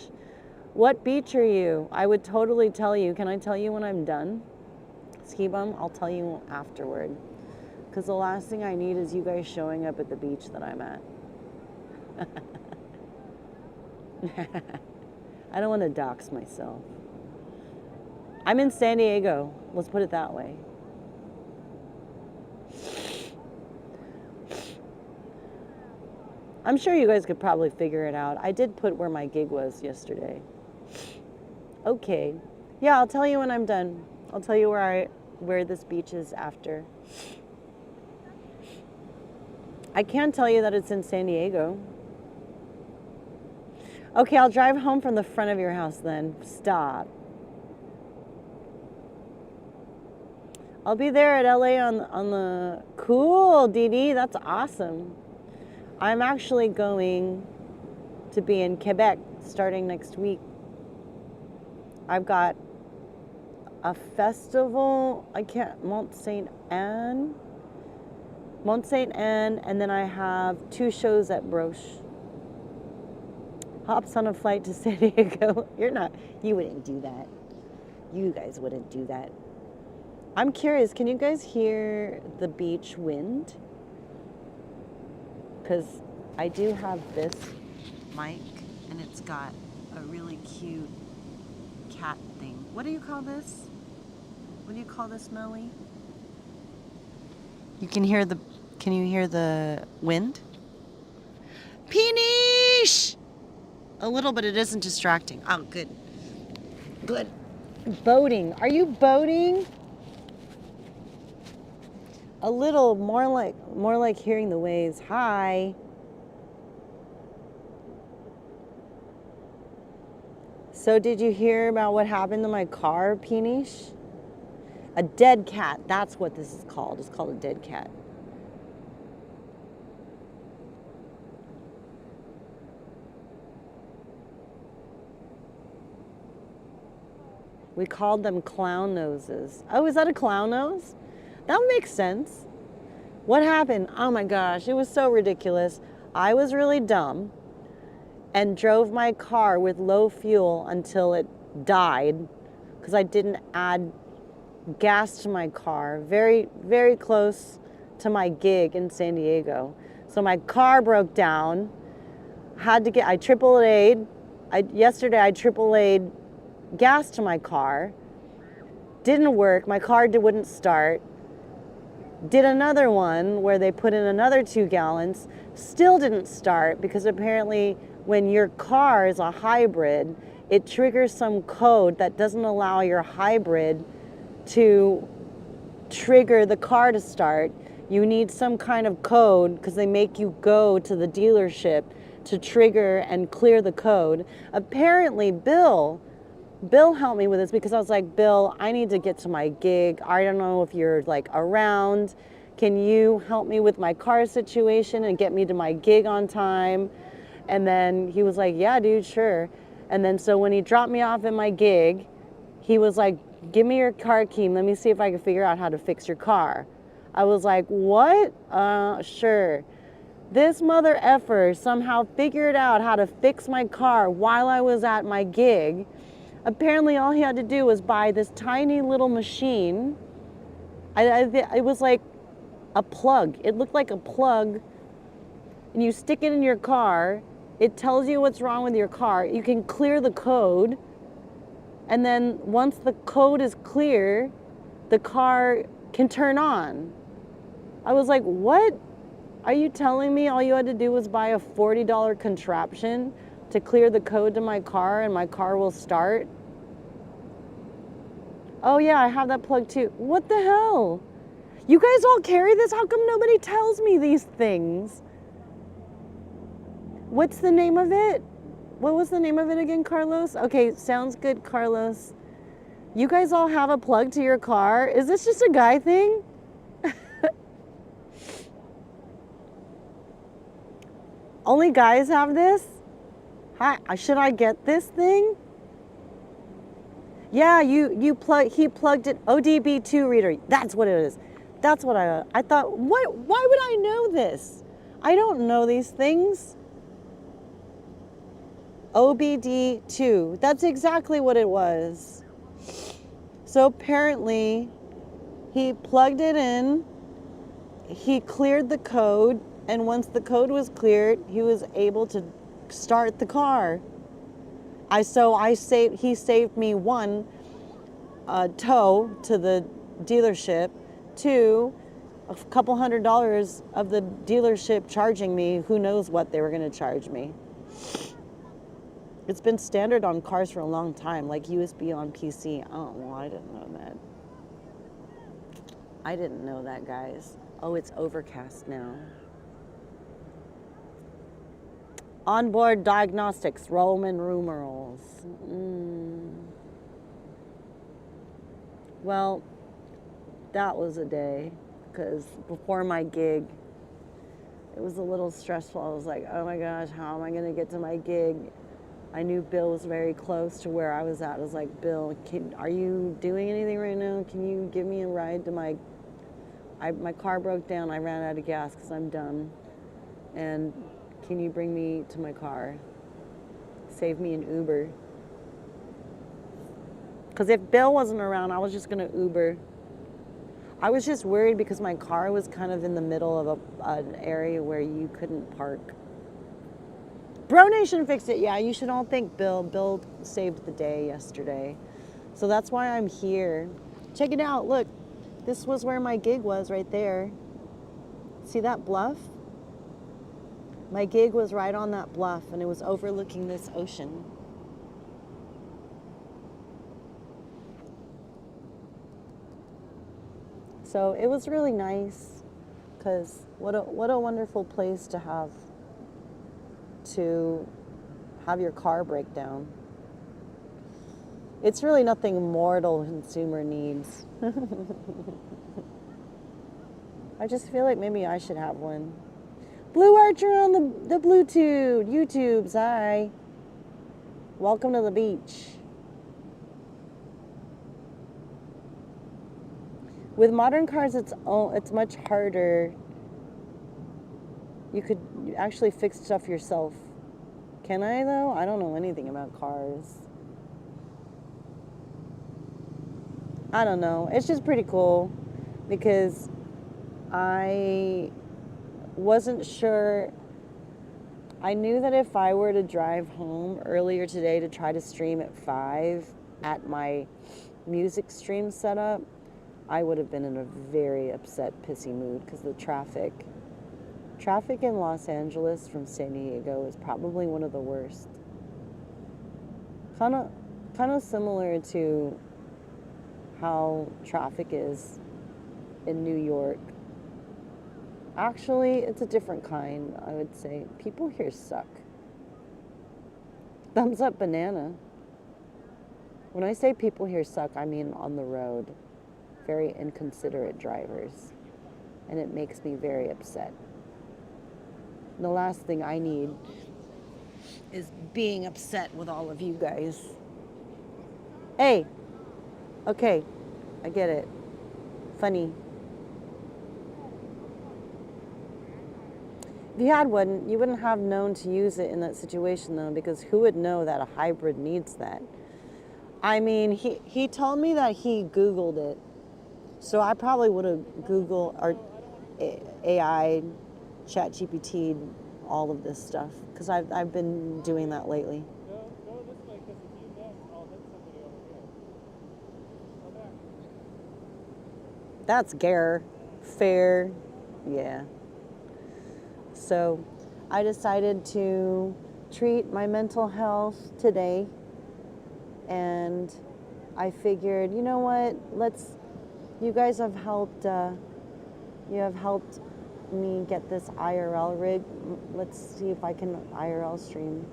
What beach are you? I would totally tell you. Can I tell you when I'm done? Ski Bum, I'll tell you afterward. Because the last thing I need is you guys showing up at the beach that I'm at. I don't want to dox myself. I'm in San Diego. Let's put it that way. I'm sure you guys could probably figure it out. I did put where my gig was yesterday. Okay. Yeah, I'll tell you when I'm done. I'll tell you where this beach is after. I can tell you that it's in San Diego. Okay, I'll drive home from the front of your house then. Stop. I'll be there at LA on the... Cool, Dee Dee. That's awesome. I'm actually going to be in Quebec starting next week. I've got a festival, Mont Saint Anne, and then I have 2 shows at Broche. Hops on a flight to San Diego. You wouldn't do that. You guys wouldn't do that. I'm curious, can you guys hear the beach wind? Because I do have this mic, and it's got a really cute cat thing. What do you call this? What do you call this, Melly? Can you hear the wind? Peenish! A little, but it isn't distracting. Oh, good. Good. Boating. Are you boating? A little more like hearing the waves. Hi. So did you hear about what happened to my car, Peenish? A dead cat. That's what this is called. It's called a dead cat. We called them clown noses. Oh, is that a clown nose? That makes sense. What happened? Oh my gosh, it was so ridiculous. I was really dumb and drove my car with low fuel until it died because I didn't add gas to my car. Very, very close to my gig in San Diego. So my car broke down. I triple A'd. Yesterday I triple A'd gas to my car. Didn't work. My car wouldn't start. Did another one where they put in another 2 gallons. Still didn't start because apparently when your car is a hybrid, it triggers some code that doesn't allow your hybrid to trigger the car to start. You need some kind of code because they make you go to the dealership to trigger and clear the code. Apparently, Bill helped me with this because I was like, Bill, I need to get to my gig. I don't know if you're like around. Can you help me with my car situation and get me to my gig on time? And then he was like, yeah, dude, sure. And then so when he dropped me off at my gig, he was like, give me your car key. Let me see if I can figure out how to fix your car. I was like, what? Sure. This mother effer somehow figured out how to fix my car while I was at my gig. Apparently all he had to do was buy this tiny little machine. It was like a plug. It looked like a plug. And you stick it in your car. It tells you what's wrong with your car. You can clear the code. And then once the code is clear, the car can turn on. I was like, what? Are you telling me all you had to do was buy a $40 contraption to clear the code to my car and my car will start? Oh yeah, I have that plug too. What the hell? You guys all carry this? How come nobody tells me these things? What's the name of it? What was the name of it again, Carlos? Okay, sounds good, Carlos. You guys all have a plug to your car? Is this just a guy thing? Only guys have this? Hi, should I get this thing? Yeah, he plugged it, ODB2 reader. That's what it is. That's what I thought, why would I know this? I don't know these things. OBD2, that's exactly what it was. So apparently he plugged it in, he cleared the code, and once the code was cleared, he was able to start the car. He saved me 1, tow to the dealership, 2, a couple $100 of the dealership charging me, who knows what they were gonna charge me. It's been standard on cars for a long time, like USB on PC. Oh, well, I didn't know that. I didn't know that, guys. Oh, it's overcast now. Onboard diagnostics, Roman numerals. Well, that was a day, because before my gig, it was a little stressful. I was like, oh my gosh, how am I gonna get to my gig? I knew Bill was very close to where I was at. I was like, Bill, are you doing anything right now? Can you give me a ride to my car broke down. I ran out of gas because I'm dumb. And can you bring me to my car? Save me an Uber. Because if Bill wasn't around, I was just going to Uber. I was just worried because my car was kind of in the middle of an area where you couldn't park. Bro Nation fixed it. Yeah, you should all thank Bill. Bill saved the day yesterday. So that's why I'm here. Check it out. Look, this was where my gig was right there. See that bluff? My gig was right on that bluff and it was overlooking this ocean. So it was really nice, because what a wonderful place to have your car break down. It's really nothing mortal consumer needs. I just feel like maybe I should have one. Blue Archer on the Bluetooth. YouTube's, hi. Welcome to the beach. With modern cars, it's much harder. You could actually fix stuff yourself. Can I, though? I don't know anything about cars. I don't know. It's just pretty cool, because I wasn't sure. I knew that if I were to drive home earlier today to try to stream at 5 at my music stream setup, I would have been in a very upset, pissy mood, because the traffic in Los Angeles from San Diego is probably one of the worst. Kind of similar to how traffic is in New York. Actually, it's a different kind, I would say. People here suck. Thumbs up, banana. When I say people here suck, I mean on the road. Very inconsiderate drivers. And it makes me very upset. The last thing I need is being upset with all of you guys. Hey! Okay, I get it. Funny. If you had one, you wouldn't have known to use it in that situation, though, because who would know that a hybrid needs that? I mean, he told me that he Googled it. So I probably would have Googled or AI, ChatGPT, all of this stuff, because I've been doing that lately. Go this way, because if you miss, I'll hit somebody over here. Go back. That's fair, yeah. So I decided to treat my mental health today, and I figured, you know what, you guys have helped, me get this IRL rig. Let's see if I can IRL stream.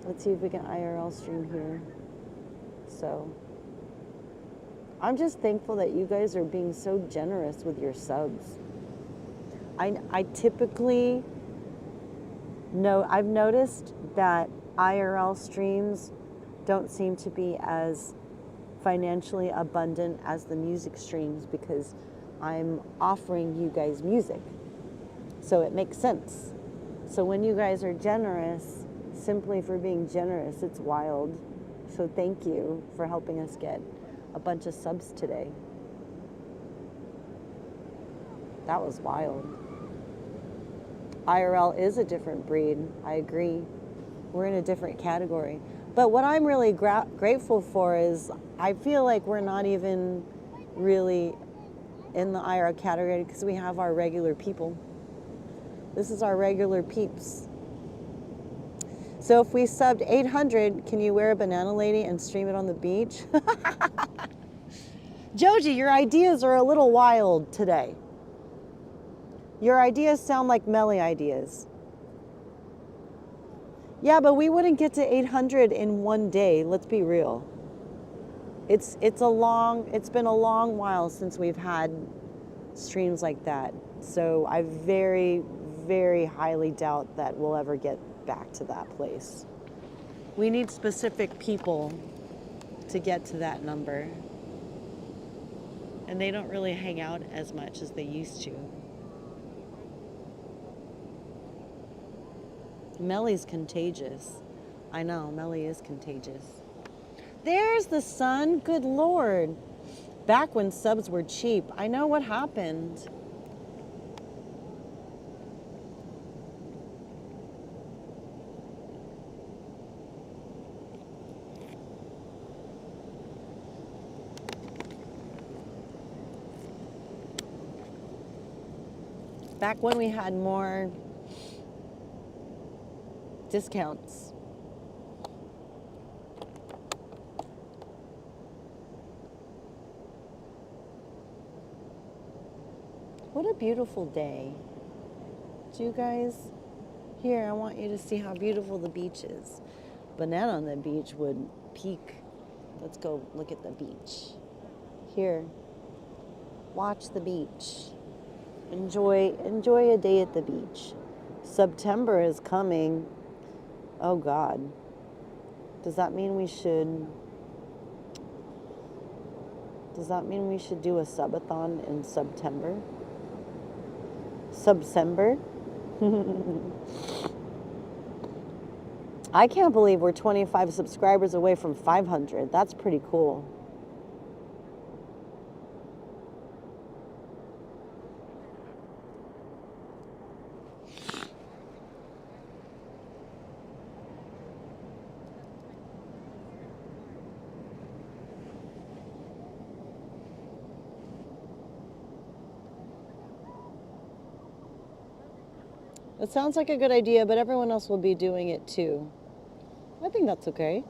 Let's see if we can IRL stream here. So I'm just thankful that you guys are being so generous with your subs. I typically I've noticed that IRL streams don't seem to be as financially abundant as the music streams, because I'm offering you guys music. So it makes sense. So when you guys are generous, simply for being generous, it's wild. So thank you for helping us get a bunch of subs today. That was wild. IRL is a different breed. I agree. We're in a different category. But what I'm really grateful for is I feel like we're not even really in the IRL category, because we have our regular people. This is our regular peeps. So if we subbed 800, can you wear a banana lady and stream it on the beach? Joji, your ideas are a little wild today. Your ideas sound like Melly ideas. Yeah, but we wouldn't get to 800 in one day. Let's be real. It's been a long while since we've had streams like that. So I very, very highly doubt that we'll ever get back to that place. We need specific people to get to that number. And they don't really hang out as much as they used to. Melly's contagious. I know, Melly is contagious. There's the sun. Good Lord. Back when subs were cheap. I know what happened. Back when we had more discounts. What a beautiful day. Do you guys, here, I want you to see how beautiful the beach is. Banana on the beach would peak. Let's go look at the beach. Here, watch the beach. Enjoy a day at the beach. September is coming. Oh God. Does that mean we should do a subathon in September? Subsember? I can't believe we're 25 subscribers away from 500. That's pretty cool. It sounds like a good idea, but everyone else will be doing it too. I think that's okay.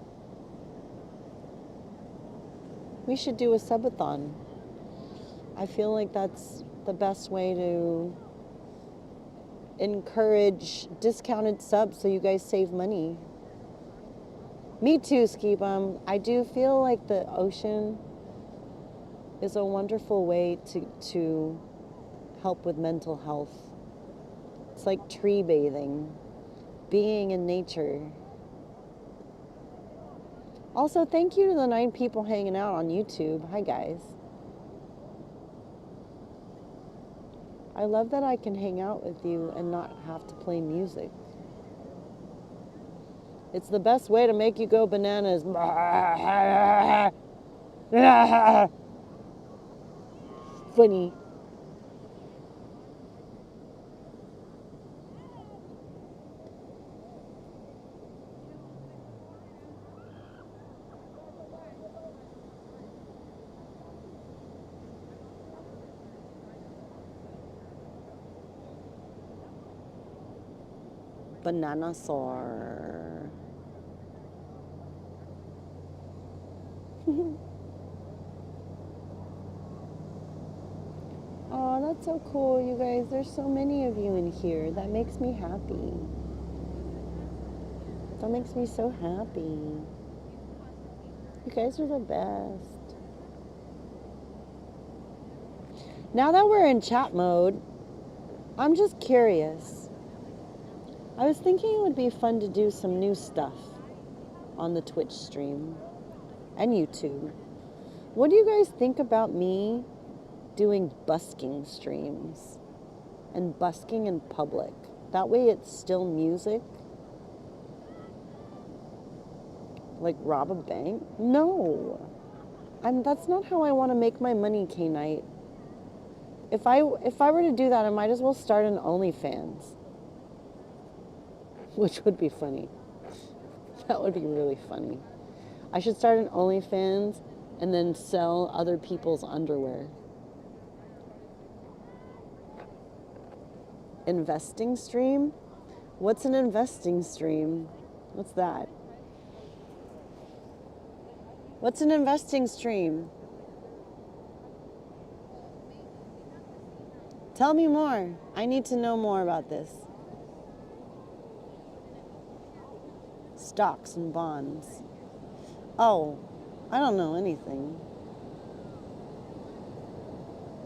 We should do a subathon. I feel like that's the best way to encourage discounted subs so you guys save money. Me too, Ski Bum. I do feel like the ocean is a wonderful way to help with mental health. It's like tree bathing, being in nature. Also, thank you to the 9 people hanging out on YouTube. Hi, guys. I love that I can hang out with you and not have to play music. It's the best way to make you go bananas. Funny. Banana sore. Oh, that's so cool, you guys. There's so many of you in here. That makes me happy. That makes me so happy. You guys are the best. Now that we're in chat mode, I'm just curious. I was thinking it would be fun to do some new stuff on the Twitch stream and YouTube. What do you guys think about me doing busking streams and busking in public? That way it's still music. Like rob a bank? No. That's not how I want to make my money, K-Night. If I were to do that, I might as well start an OnlyFans. Which would be funny. That would be really funny. I should start an OnlyFans and then sell other people's underwear. Investing stream? What's an investing stream? What's that? What's an investing stream? Tell me more. I need to know more about this. Stocks and bonds. Oh, I don't know anything.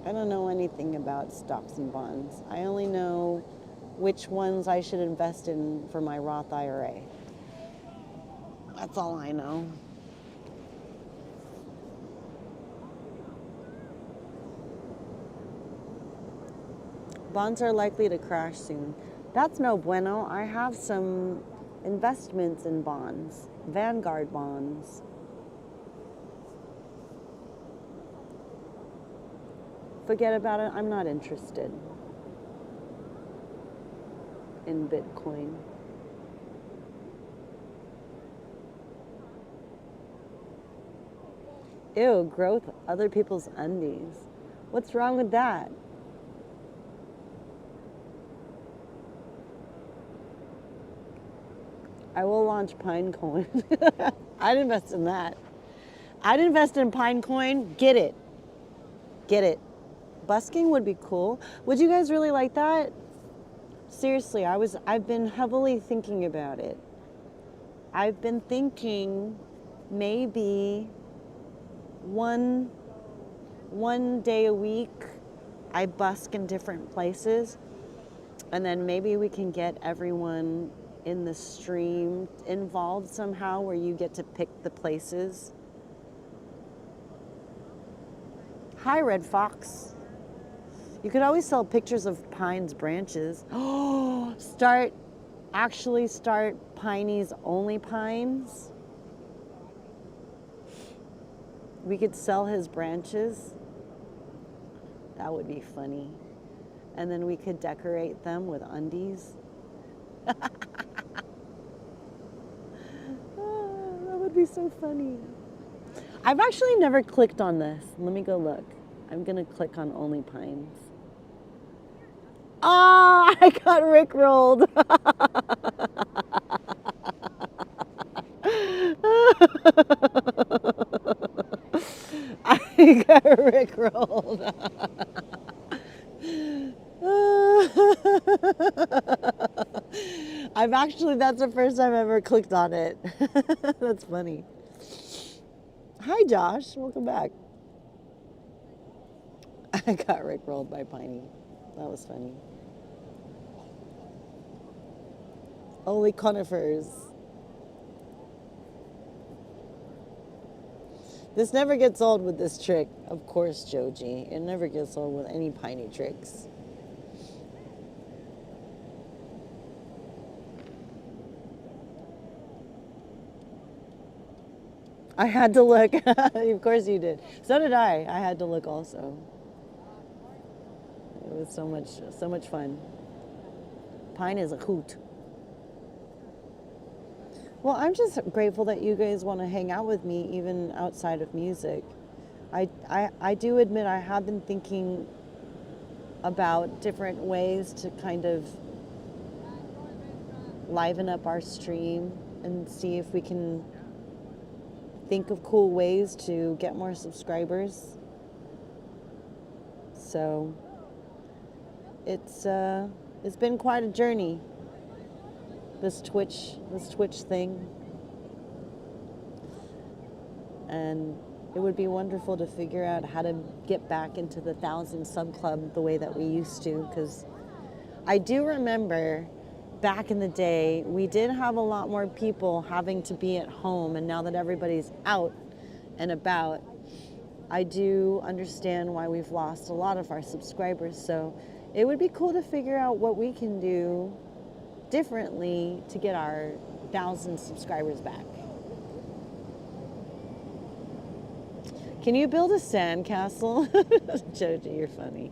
I don't know anything about stocks and bonds. I only know which ones I should invest in for my Roth IRA. That's all I know. Bonds are likely to crash soon. That's no bueno. I have some investments in bonds, Vanguard bonds. Forget about it. I'm not interested in Bitcoin. Ew, growth other people's undies. What's wrong with that? I will launch Pinecoin. I'd invest in that. I'd invest in Pinecoin. Get it. Get it. Busking would be cool. Would you guys really like that? Seriously, I've been heavily thinking about it. I've been thinking maybe one day a week I busk in different places, and then maybe we can get everyone in the stream involved somehow where you get to pick the places. Hi, Red Fox. You could always sell pictures of Pine's branches. Oh, start Piney's Only Pines. We could sell his branches. That would be funny. And then we could decorate them with undies. Oh, that would be so funny. I've actually never clicked on this. Let me go look. I'm gonna click on Only Pines. Ah, I got rickrolled. I got rickrolled. That's the first time I've ever clicked on it. That's funny. Hi, Josh. Welcome back. I got rickrolled by Piney. That was funny. Only conifers. This never gets old with this trick. Of course, Joji. It never gets old with any Piney tricks. I had to look. Of course you did. So did I. I had to look also. It was so much fun. Pine is a hoot. Well, I'm just grateful that you guys want to hang out with me even outside of music. I do admit I have been thinking about different ways to kind of liven up our stream and see if we can think of cool ways to get more subscribers. So it's been quite a journey, this Twitch thing. And it would be wonderful to figure out how to get back into the 1,000 sub club the way that we used to, because I do remember back in the day, we did have a lot more people having to be at home, and now that everybody's out and about, I do understand why we've lost a lot of our subscribers. So it would be cool to figure out what we can do differently to get our 1,000 subscribers back. Can you build a sandcastle? Joji, you're funny.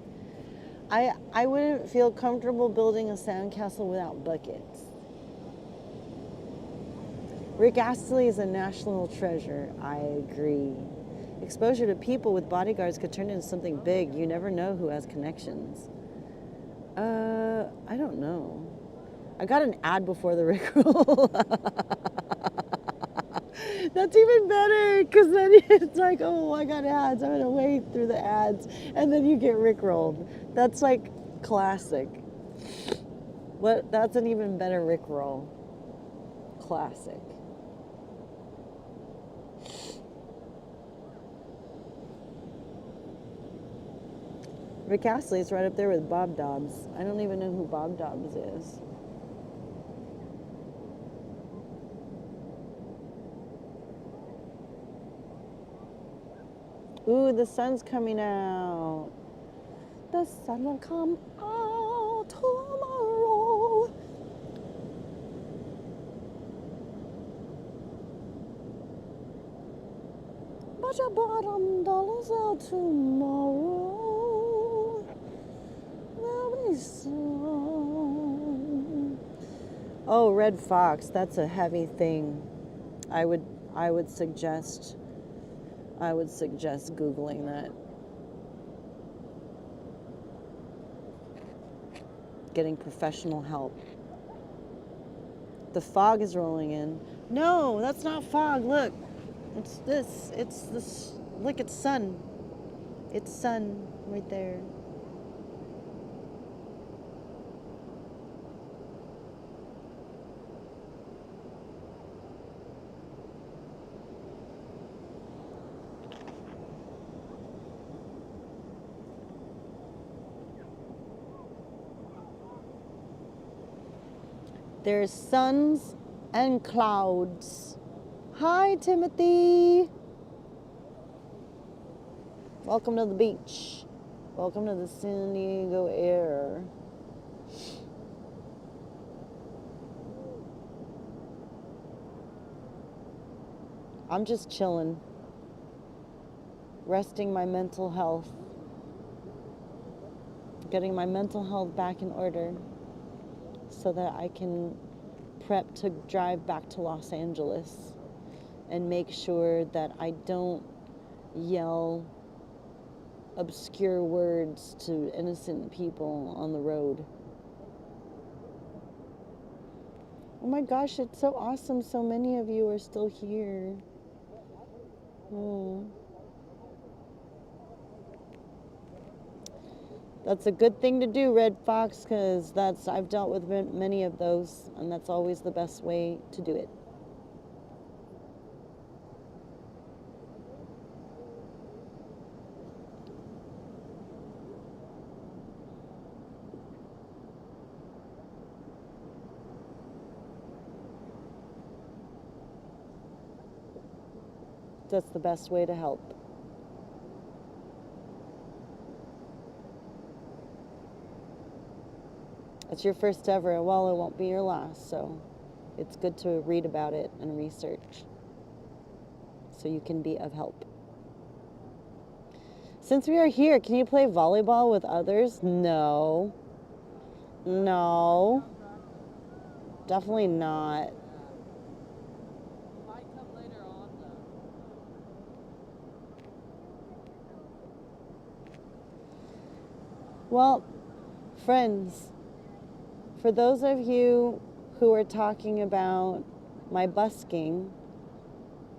I wouldn't feel comfortable building a sandcastle without buckets. Rick Astley is a national treasure. I agree. Exposure to people with bodyguards could turn into something big. You never know who has connections. I don't know. I got an ad before the Rickroll. That's even better, because then it's like, oh, I got ads. I'm going to wait through the ads. And then you get Rickrolled. That's like classic. That's an even better Rickroll. Classic. Rick Astley's right up there with Bob Dobbs. I don't even know who Bob Dobbs is. Ooh, the sun's coming out. The sun will come out tomorrow. But your bottom dollar's out tomorrow. There'll be sun. Oh, Red Fox, that's a heavy thing. I would suggest Googling that. Getting professional help. The fog is rolling in. No, that's not fog. Look. It's this. Look, it's sun. It's sun right there. There's suns and clouds. Hi, Timothy. Welcome to the beach. Welcome to the San Diego air. I'm just chilling, resting my mental health, getting my mental health back in order so that I can prep to drive back to Los Angeles and make sure that I don't yell obscure words to innocent people on the road. Oh my gosh, it's so awesome. So many of you are still here. Oh. That's a good thing to do, Red Fox, because I've dealt with many of those, and that's always the best way to do it. That's the best way to help. It's your first ever. Well, it won't be your last, so it's good to read about it and research so you can be of help. Since we are here, can you play volleyball with others? No. No. Definitely not. Might come later on though. Well, friends, for those of you who are talking about my busking,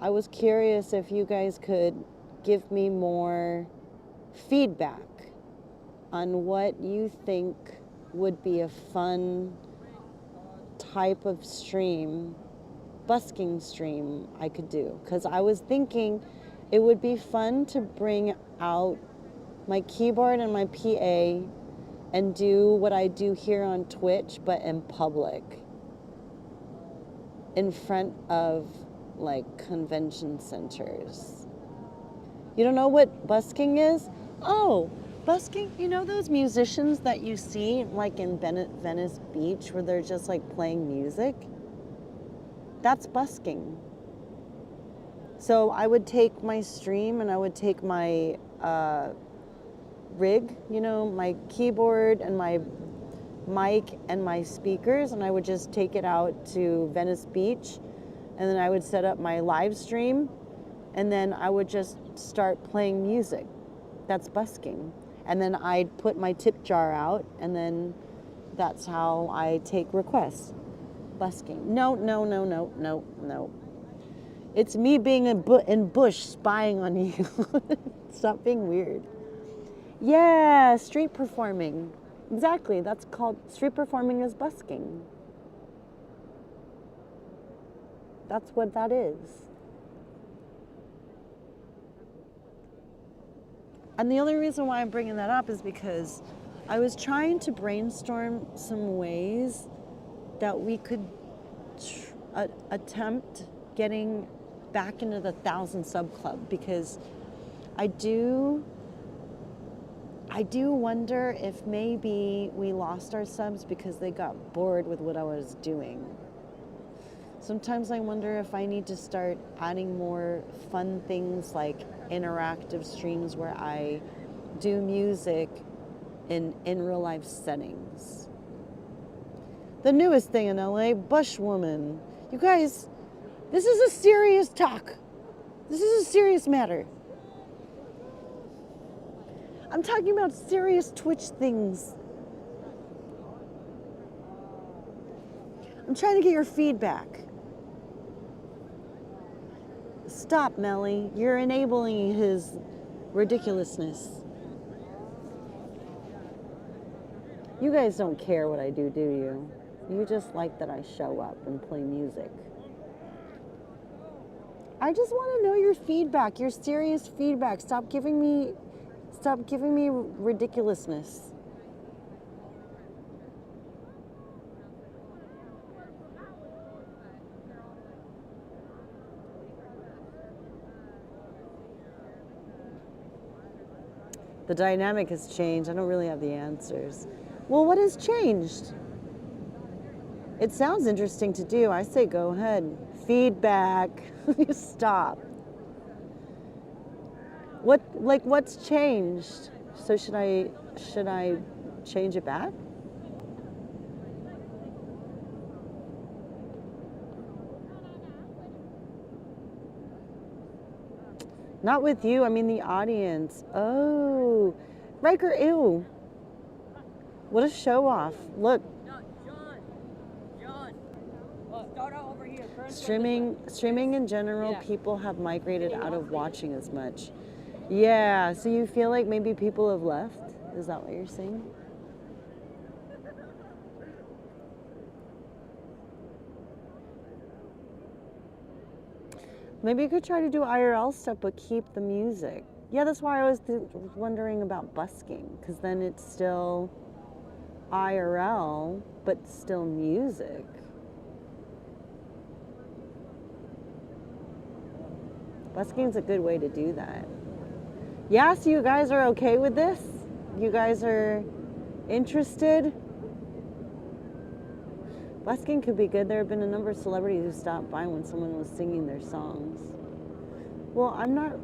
I was curious if you guys could give me more feedback on what you think would be a fun type of stream, busking stream I could do. Because I was thinking it would be fun to bring out my keyboard and my PA and do what I do here on Twitch, but in public, in front of like convention centers. You don't know what busking is? Oh, busking, you know those musicians that you see like in Venice Beach where they're just like playing music? That's busking. So I would take my stream and I would take my rig, you know, my keyboard and my mic and my speakers, and I would just take it out to Venice Beach, and then I would set up my live stream, and then I would just start playing music. That's busking. And then I'd put my tip jar out, and then that's how I take requests. Busking. No. It's me being in bush spying on you. Stop being weird. Yeah, street performing. Exactly, that's called, street performing is busking. That's what that is. And the only reason why I'm bringing that up is because I was trying to brainstorm some ways that we could attempt getting back into the 1,000 sub club, because I do wonder if maybe we lost our subs because they got bored with what I was doing. Sometimes I wonder if I need to start adding more fun things like interactive streams where I do music in real life settings. The newest thing in LA, Bushwoman. You guys, this is a serious talk. This is a serious matter. I'm talking about serious Twitch things. I'm trying to get your feedback. Stop, Melly. You're enabling his ridiculousness. You guys don't care what I do you? You just like that I show up and play music. I just want to know your feedback, your serious feedback. Stop giving me ridiculousness. The dynamic has changed. I don't really have the answers. Well, what has changed? It sounds interesting to do. I say go ahead. Feedback. Stop. What's changed? So should I change it back? Not with you, I mean the audience. Oh, Riker, ew. What a show off. Look. No, John. Start out over here. Streaming in general, Yeah. people have migrated out of watching as much. Yeah, so you feel like maybe people have left? Is that what you're saying? Maybe you could try to do IRL stuff, but keep the music. Yeah, that's why I was wondering about busking, because then it's still IRL, but still music. Busking's a good way to do that. Yeah, so you guys are okay with this? You guys are interested? Busking could be good. There have been a number of celebrities who stopped by when someone was singing their songs. Well, I don't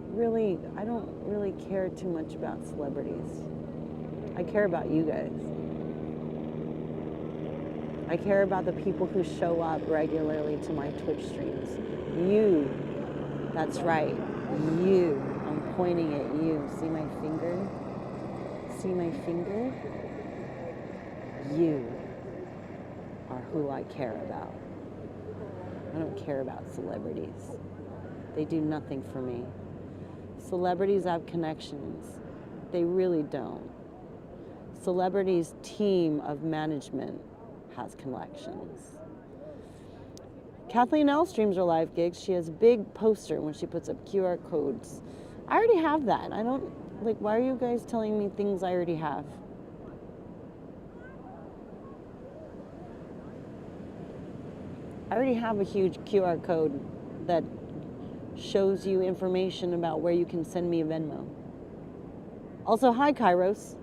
really care too much about celebrities. I care about you guys. I care about the people who show up regularly to my Twitch streams. You. That's right. You. I'm pointing at you. See my finger? See my finger? You are who I care about. I don't care about celebrities. They do nothing for me. Celebrities have connections. They really don't. Celebrities' team of management has connections. Kathleen L streams her live gigs. She has a big poster when she puts up QR codes. I already have that. I don't, why are you guys telling me things I already have? I already have a huge QR code that shows you information about where you can send me a Venmo. Also, hi, Kairos.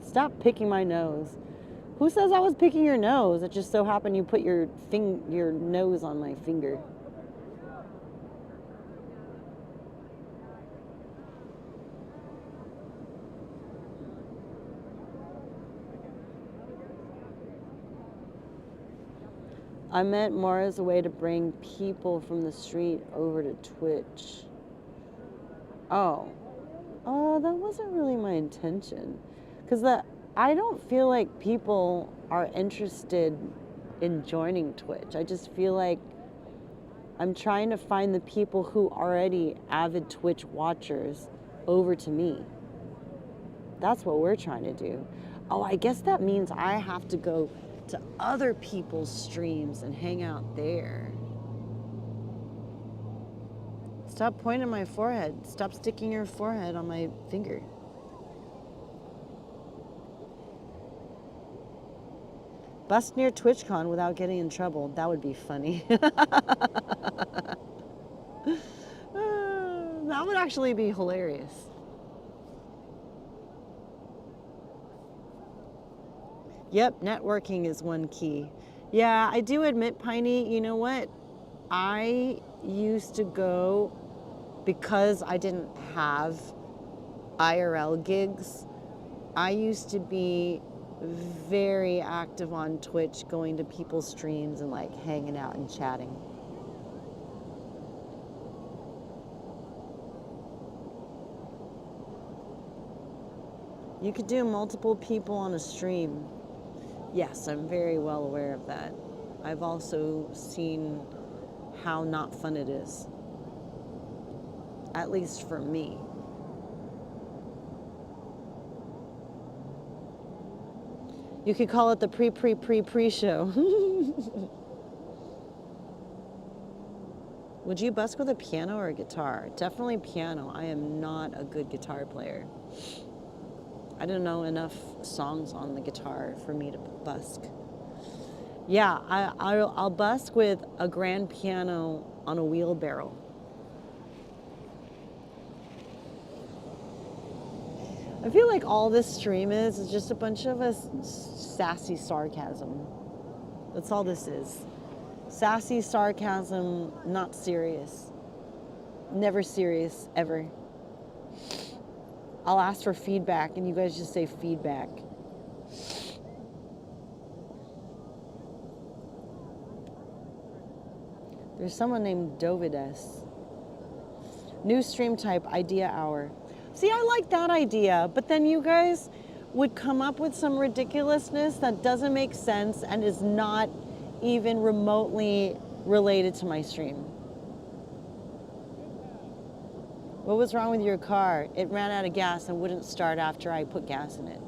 Stop picking my nose. Who says I was picking your nose? It just so happened you put your nose on my finger. I meant more as a way to bring people from the street over to Twitch. Oh, that wasn't really my intention. Because I don't feel like people are interested in joining Twitch. I just feel like I'm trying to find the people who are already avid Twitch watchers over to me. That's what we're trying to do. Oh, I guess that means I have to go to other people's streams and hang out there. Stop pointing my forehead. Stop sticking your forehead on my finger. Bust near TwitchCon without getting in trouble. That would be funny. That would actually be hilarious. Yep, networking is one key. Yeah, I do admit, Piney, you know what? I used to go, because I didn't have IRL gigs, I used to be very active on Twitch, going to people's streams and hanging out and chatting. You could do multiple people on a stream. Yes, I'm very well aware of that. I've also seen how not fun it is. At least for me. You could call it the pre-show. Would you busk with a piano or a guitar? Definitely piano. I am not a good guitar player. I don't know enough songs on the guitar for me to busk. Yeah, I'll busk with a grand piano on a wheelbarrow. I feel like all this stream is just a bunch of us sassy sarcasm. That's all this is. Sassy sarcasm, not serious. Never serious, ever. I'll ask for feedback and you guys just say feedback. There's someone named Dovides. New stream type, idea hour. See, I like that idea, but then you guys would come up with some ridiculousness that doesn't make sense and is not even remotely related to my stream. What was wrong with your car? It ran out of gas and wouldn't start after I put gas in it.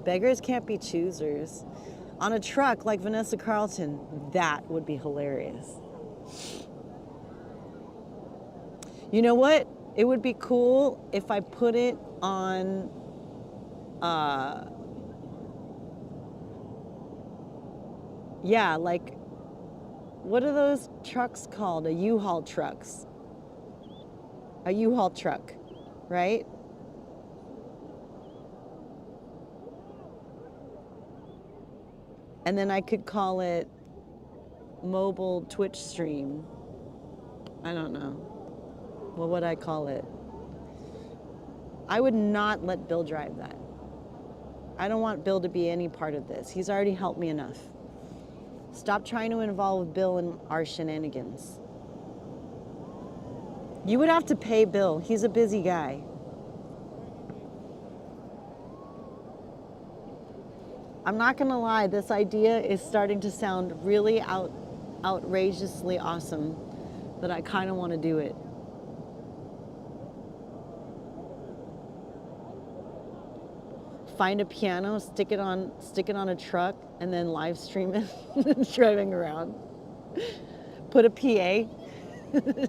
Beggars can't be choosers. On a truck like Vanessa Carlton, that would be hilarious. You know what? It would be cool if I put it on, yeah, like, what are those trucks called? A U-Haul trucks. A U-Haul truck, right? And then I could call it mobile Twitch stream. I don't know. What would I call it? I would not let Bill drive that. I don't want Bill to be any part of this. He's already helped me enough. Stop trying to involve Bill in our shenanigans. You would have to pay Bill. He's a busy guy. I'm not gonna lie, this idea is starting to sound really outrageously awesome that I kind of want to do it. Find a piano, stick it on a truck, and then live stream it driving around. Put a PA,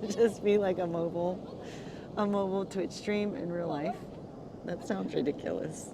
just be like a mobile Twitch stream in real life. That sounds ridiculous.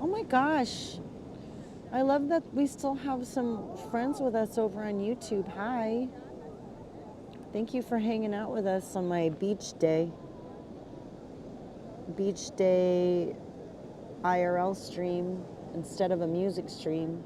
Oh my gosh. I love that we still have some friends with us over on YouTube. Hi. Thank you for hanging out with us on my beach day. Beach day IRL stream instead of a music stream.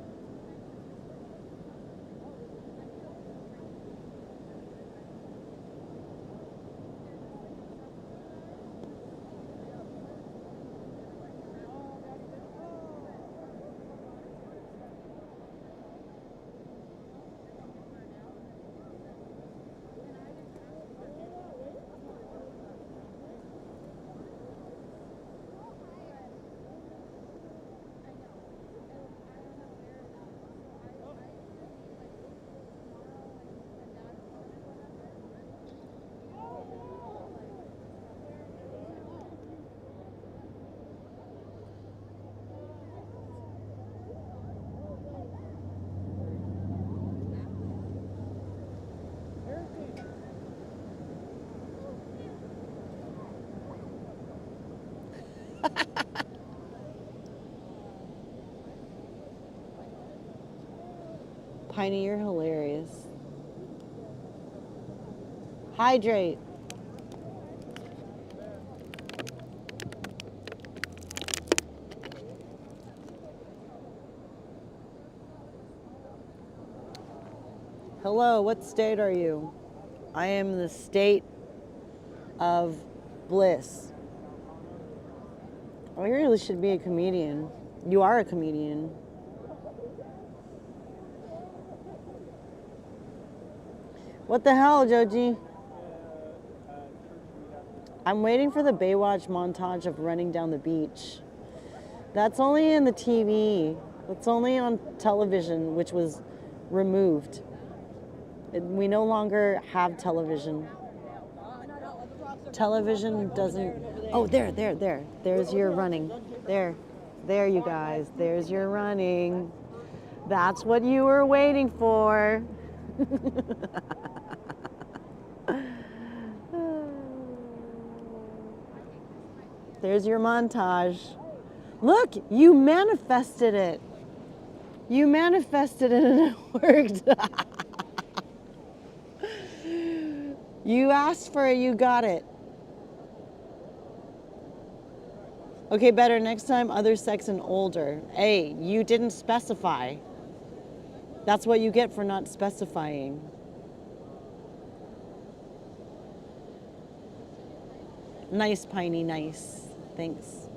Piney, you're hilarious. Hydrate. Hello, what state are you? I am in the state of bliss. I really should be a comedian. You are a comedian. What the hell, Joji? I'm waiting for the Baywatch montage of running down the beach. That's only in the TV. That's only on television, which was removed. We no longer have television. Television doesn't. Oh, there. There's your running. There, you guys. There's your running. That's what you were waiting for. There's your montage. Look, you manifested it. You manifested it and it worked. You asked for it, you got it. Okay, better next time, other sex and older. Hey, you didn't specify. That's what you get for not specifying. Nice, Piney, nice. Thanks.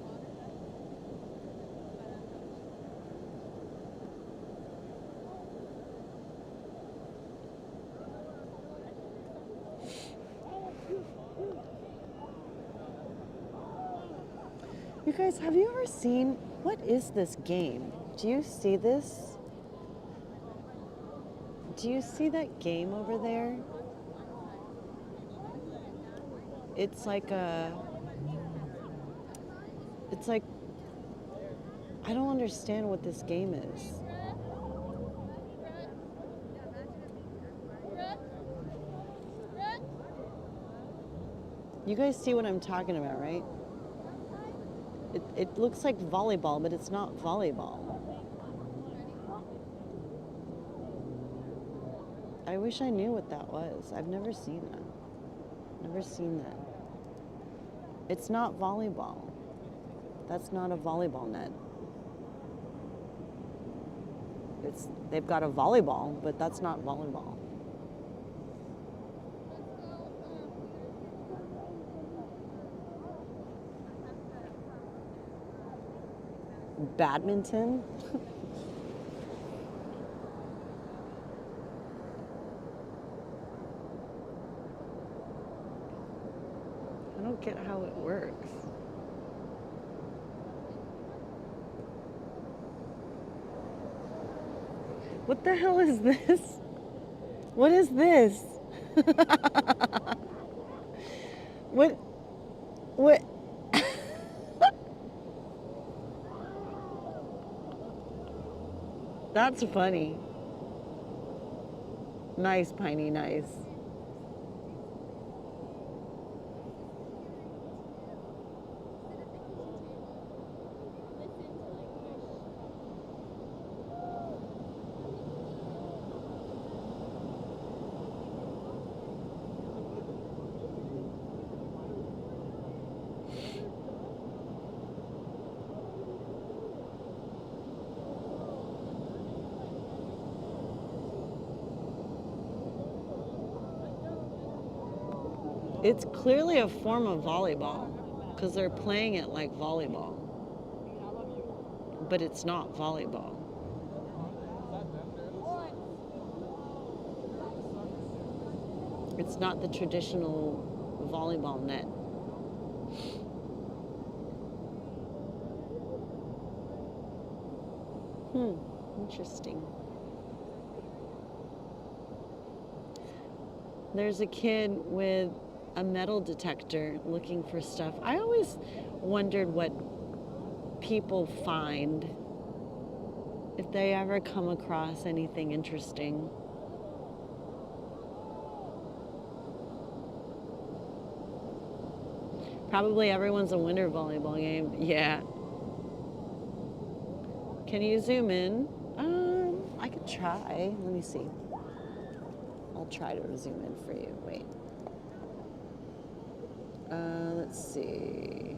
You guys, have you ever seen, what is this game? Do you see this? Do you see that game over there? It's like I don't understand what this game is. You guys see what I'm talking about, right? It looks like volleyball, but it's not volleyball. I wish I knew what that was. I've never seen that. Never seen that. It's not volleyball. That's not a volleyball net. They've got a volleyball, but that's not volleyball. Badminton? I don't get how it works. What the hell is this? What is this? What? That's funny. Nice, Piney, nice. It's clearly a form of volleyball because they're playing it like volleyball, but it's not volleyball. It's not the traditional volleyball net. Interesting. There's a kid with a metal detector looking for stuff. I always wondered what people find if they ever come across anything interesting. Probably everyone's a winter volleyball game. Yeah. Can you zoom in? I could try. Let me see. I'll try to zoom in for you. Wait. Let's see.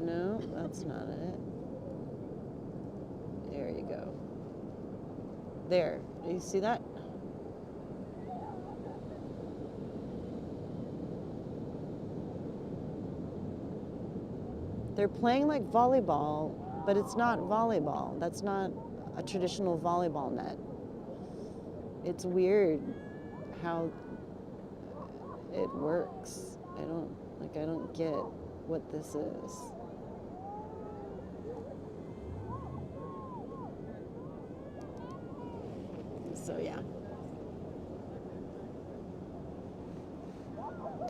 No, that's not it. There you go. There. Do you see that? They're playing like volleyball, but it's not volleyball. That's not a traditional volleyball net. It's weird how it works. I don't get what this is. So yeah.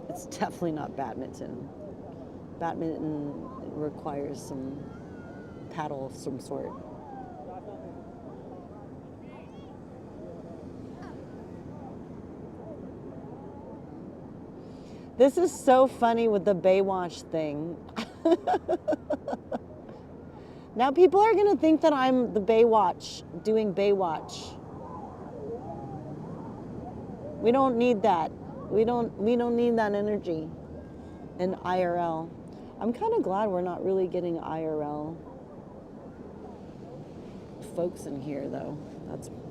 It's definitely not badminton. Badminton requires some paddle of some sort. This is so funny with the Baywatch thing. Now people are gonna think that I'm the Baywatch, doing Baywatch. We don't need that. We don't need that energy in IRL. I'm kind of glad we're not really getting IRL folks in here though.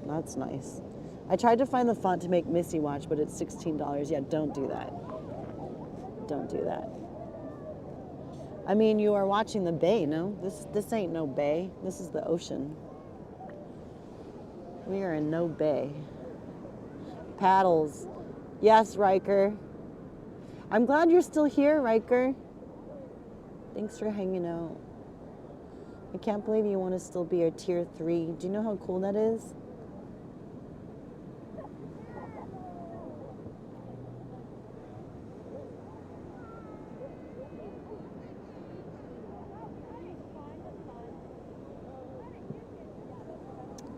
That's nice. I tried to find the font to make Missy watch, but it's $16. Yeah, don't do that. Don't do that. I mean, you are watching the bay, no? This ain't no bay. This is the ocean. We are in no bay. Paddles. Yes, Riker. I'm glad you're still here, Riker. Thanks for hanging out. I can't believe you want to still be a tier 3. Do you know how cool that is?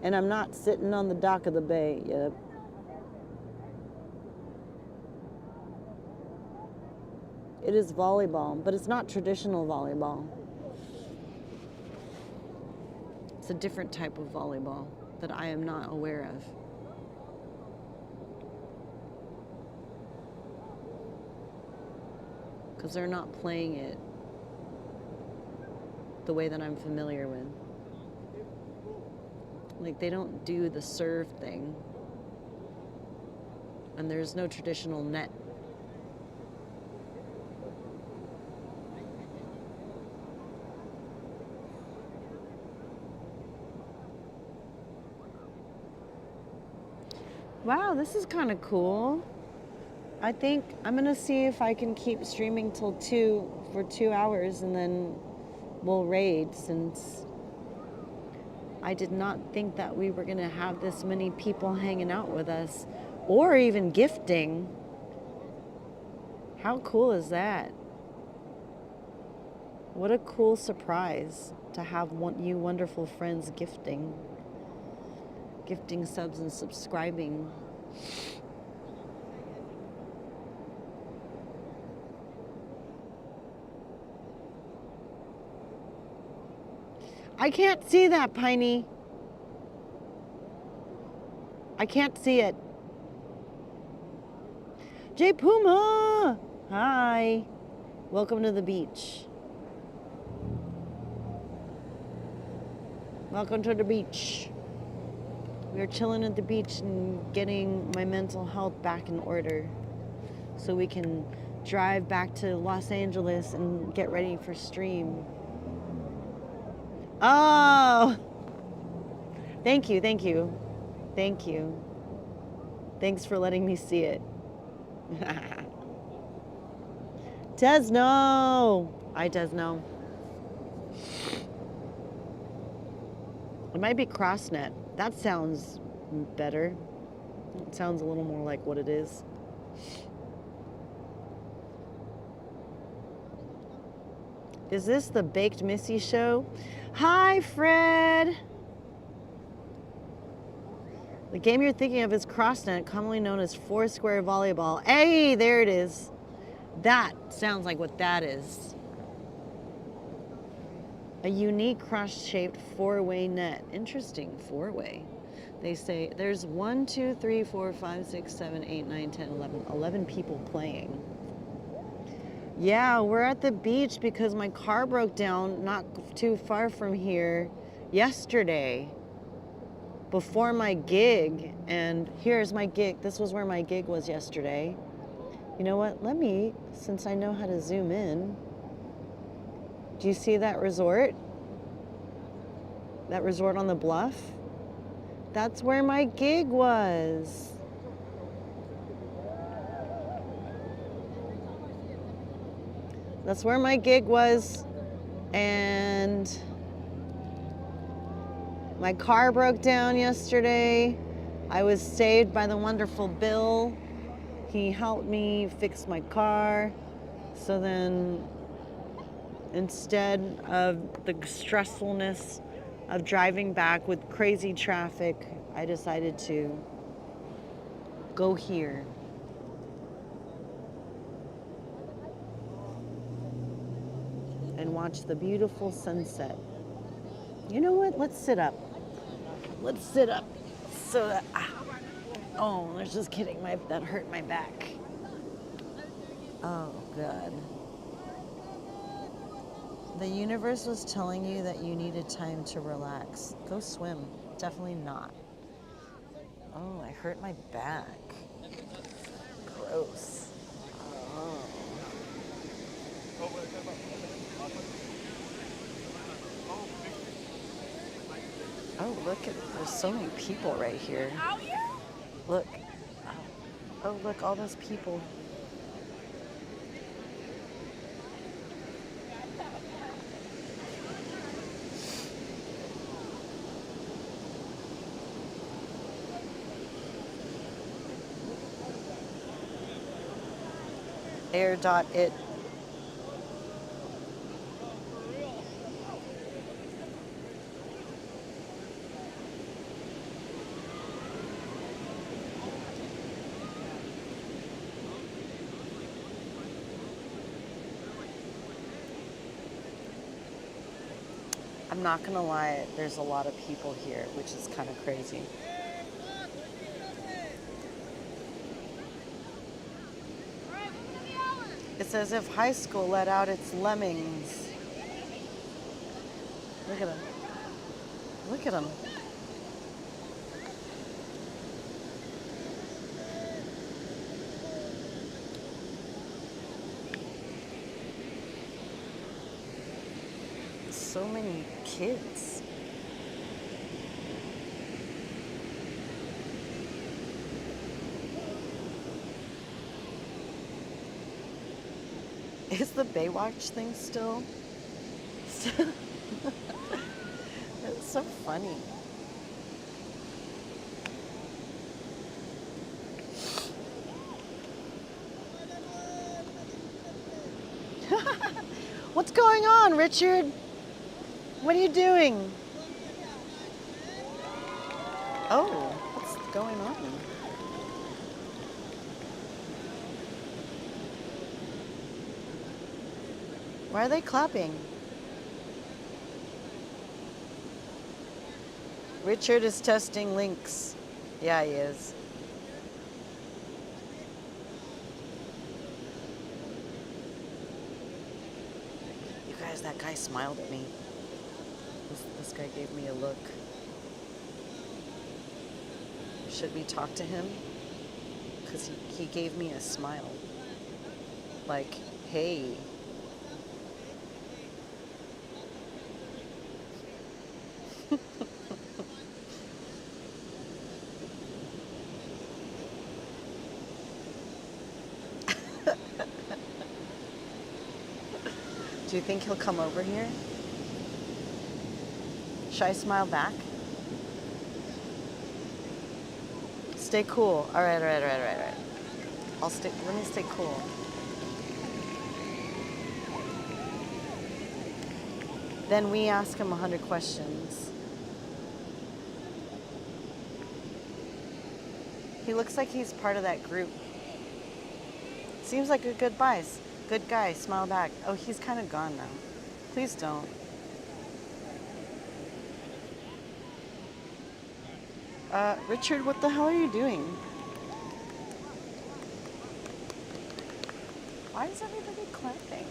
And I'm not sitting on the dock of the bay. Yep. It is volleyball, but it's not traditional volleyball. It's a different type of volleyball that I am not aware of. Because they're not playing it the way that I'm familiar with. Like, they don't do the serve thing. And there's no traditional net. Wow, this is kind of cool. I think I'm gonna see if I can keep streaming till 2 for 2 hours, and then we'll raid, since I did not think that we were gonna have this many people hanging out with us, or even gifting. How cool is that? What a cool surprise to have you wonderful friends gifting subs and subscribing. I can't see that, Piney. I can't see it. J Puma! Hi. Welcome to the beach. Welcome to the beach. We are chilling at the beach and getting my mental health back in order so we can drive back to Los Angeles and get ready for stream. Oh! Thank you, thank you. Thank you. Thanks for letting me see it. Desno! Hi, Desno. It might be CrossNet. That sounds better. It sounds a little more like what it is. Is this the Baked Missy show? Hi, Fred! The game you're thinking of is CrossNet, commonly known as Foursquare Volleyball. Hey, there it is. That sounds like what that is. A unique cross-shaped four-way net. Interesting, four-way. They say there's 1, 2, 3, 4, 5, 6, 7, 8, 9, 10, 11. 11 people playing. Yeah, we're at the beach because my car broke down not too far from here yesterday before my gig. And here's my gig. This was where my gig was yesterday. You know what? Let me, since I know how to zoom in. Do you see that resort? That resort on the bluff? That's where my gig was. That's where my gig was. And my car broke down yesterday. I was saved by the wonderful Bill. He helped me fix my car. So then, instead of the stressfulness of driving back with crazy traffic, I decided to go here. And watch the beautiful sunset. You know what? Let's sit up. Let's sit up. So that, oh, I was just kidding. That hurt my back. Oh, God. The universe was telling you that you needed time to relax. Go swim. Definitely not. Oh, I hurt my back. Gross. Oh. Oh, look at, there's so many people right here. Look. Oh, look, all those people. Air.it. I'm not gonna lie, there's a lot of people here, which is kind of crazy. It's as if high school let out its lemmings. Look at them. Look at them. So many kids. Is the Baywatch thing still? It's so funny. What's going on, Richard? What are you doing? Oh, what's going on? Why are they clapping? Richard is testing links. Yeah, he is. You guys, that guy smiled at me. This guy gave me a look. Should we talk to him? Because he gave me a smile. Like, hey. Do you think he'll come over here? Should I smile back? Stay cool. All right. Let me stay cool. Then we ask him 100 questions. He looks like he's part of that group. Seems like a good guy. Smile back. Oh, he's kind of gone now. Please don't. Richard, what the hell are you doing? Why is everybody clapping?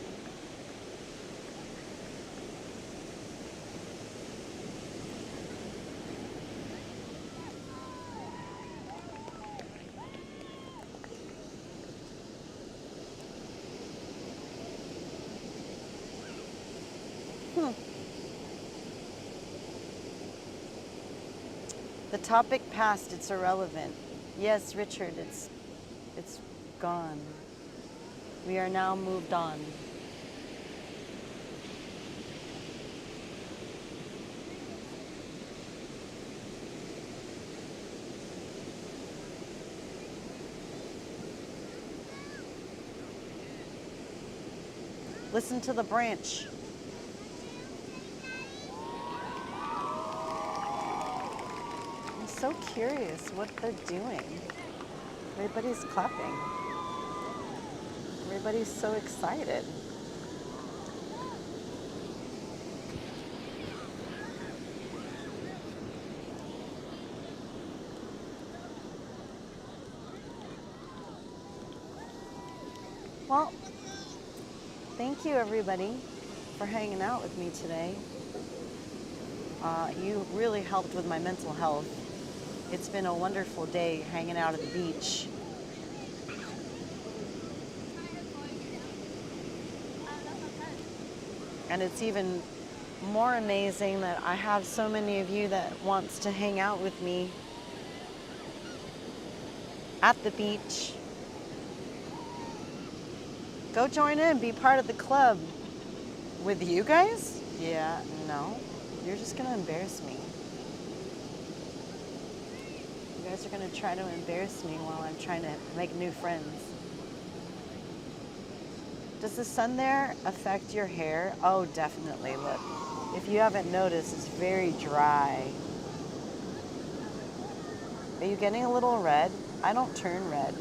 The topic passed, it's irrelevant. Yes, Richard, it's gone. We are now moved on. Listen to the branch. I'm so curious what they're doing. Everybody's clapping. Everybody's so excited. Well, thank you everybody for hanging out with me today. You really helped with my mental health. It's been a wonderful day hanging out at the beach. And it's even more amazing that I have so many of you that wants to hang out with me at the beach. Go join in, be part of the club. With you guys? Yeah, no. You're just gonna embarrass me. You guys are gonna try to embarrass me while I'm trying to make new friends. Does the sun there affect your hair? Oh, definitely. Look, if you haven't noticed, it's very dry. Are you getting a little red? I don't turn red.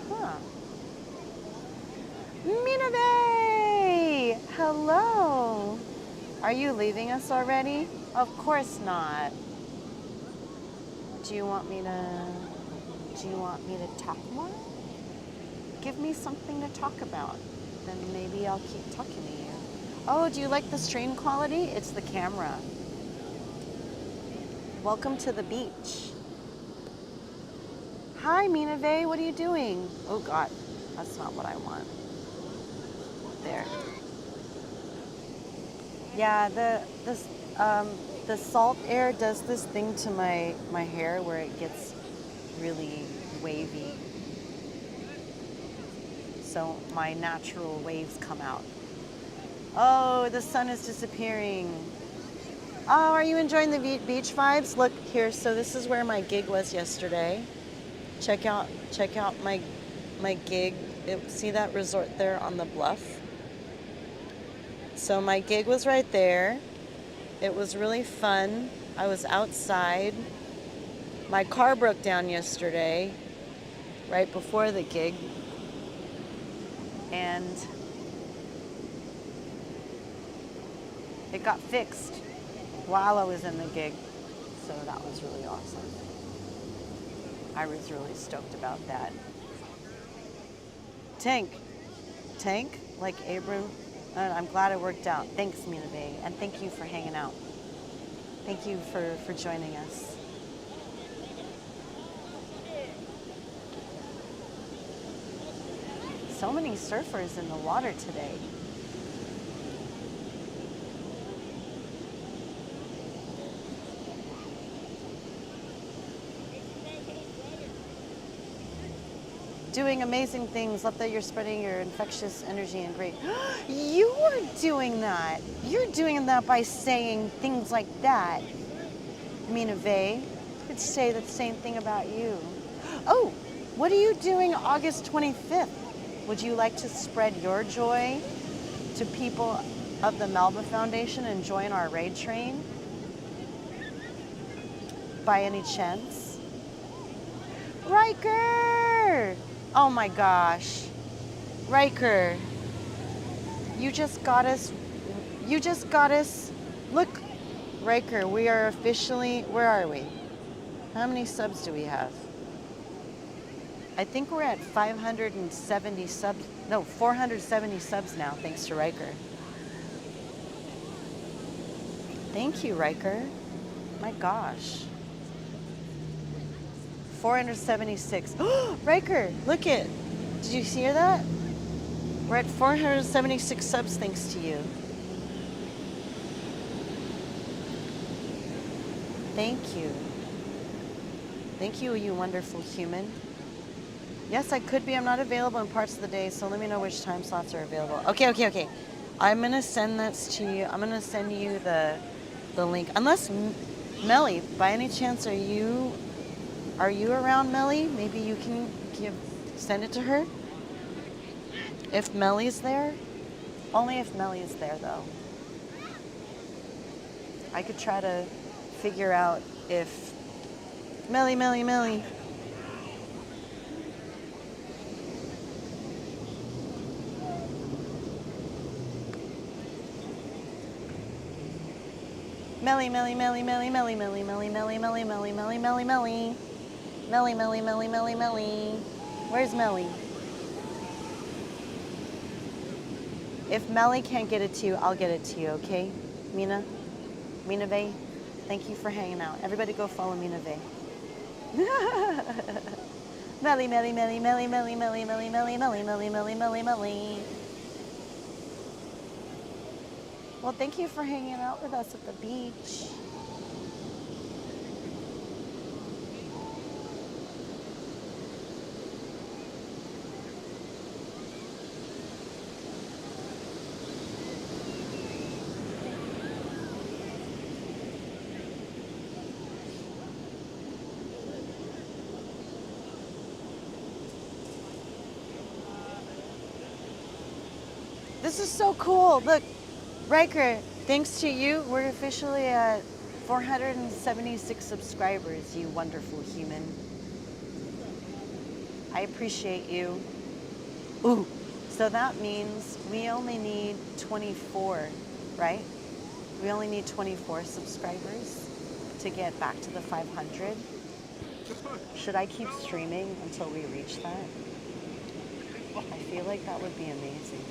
Huh. Minabe! Hello. Are you leaving us already? Of course not. Do you want me to talk more? Give me something to talk about. Then maybe I'll keep talking to you. Oh, do you like the stream quality? It's the camera. Welcome to the beach. Hi, Minabe, what are you doing? Oh God, that's not what I want. There. Yeah, the salt air does this thing to my hair where it gets really wavy. So my natural waves come out. Oh, the sun is disappearing. Oh, are you enjoying the beach vibes? Look here, so this is where my gig was yesterday. Check out my gig. See that resort there on the bluff? So my gig was right there. It was really fun. I was outside. My car broke down yesterday, right before the gig. And it got fixed while I was in the gig. So that was really awesome. I was really stoked about that. Tank, like Abram. I'm glad it worked out. Thanks, Mina Bay, and thank you for hanging out. Thank you for joining us. So many surfers in the water today. Doing amazing things. Love that you're spreading your infectious energy and great. You are doing that. You're doing that by saying things like that. Mina Vey could say the same thing about you. Oh, what are you doing August 25th? Would you like to spread your joy to people of the Melba Foundation and join our raid train? By any chance? Riker! Oh my gosh. Riker, you just got us. Look, Riker, we are officially, where are we? How many subs do we have? I think we're at 570 subs, no, 470 subs now, thanks to Riker. Thank you, Riker. My gosh. 476. Riker, look it. Did you hear that? We're at 476 subs thanks to you. Thank you. Thank you, you wonderful human. Yes, I could be. I'm not available in parts of the day, so let me know which time slots are available. Okay. I'm gonna send that to you. I'm gonna send you the link. Unless Melly, by any chance, are you around, Melly? Maybe you can send it to her. If Melly's there, only if Melly's there though. I could try to figure out if Melly. Melly. Where's Melly? If Melly can't get it to you, I'll get it to you, okay? Mina Vey, thank you for hanging out. Everybody go follow Mina Vey. Melly. Well, thank you for hanging out with us at the beach. This is so cool. Look, Riker, thanks to you, we're officially at 476 subscribers, you wonderful human. I appreciate you. Ooh, so that means we only need 24, right? We only need 24 subscribers to get back to the 500. Should I keep streaming until we reach that? I feel like that would be amazing.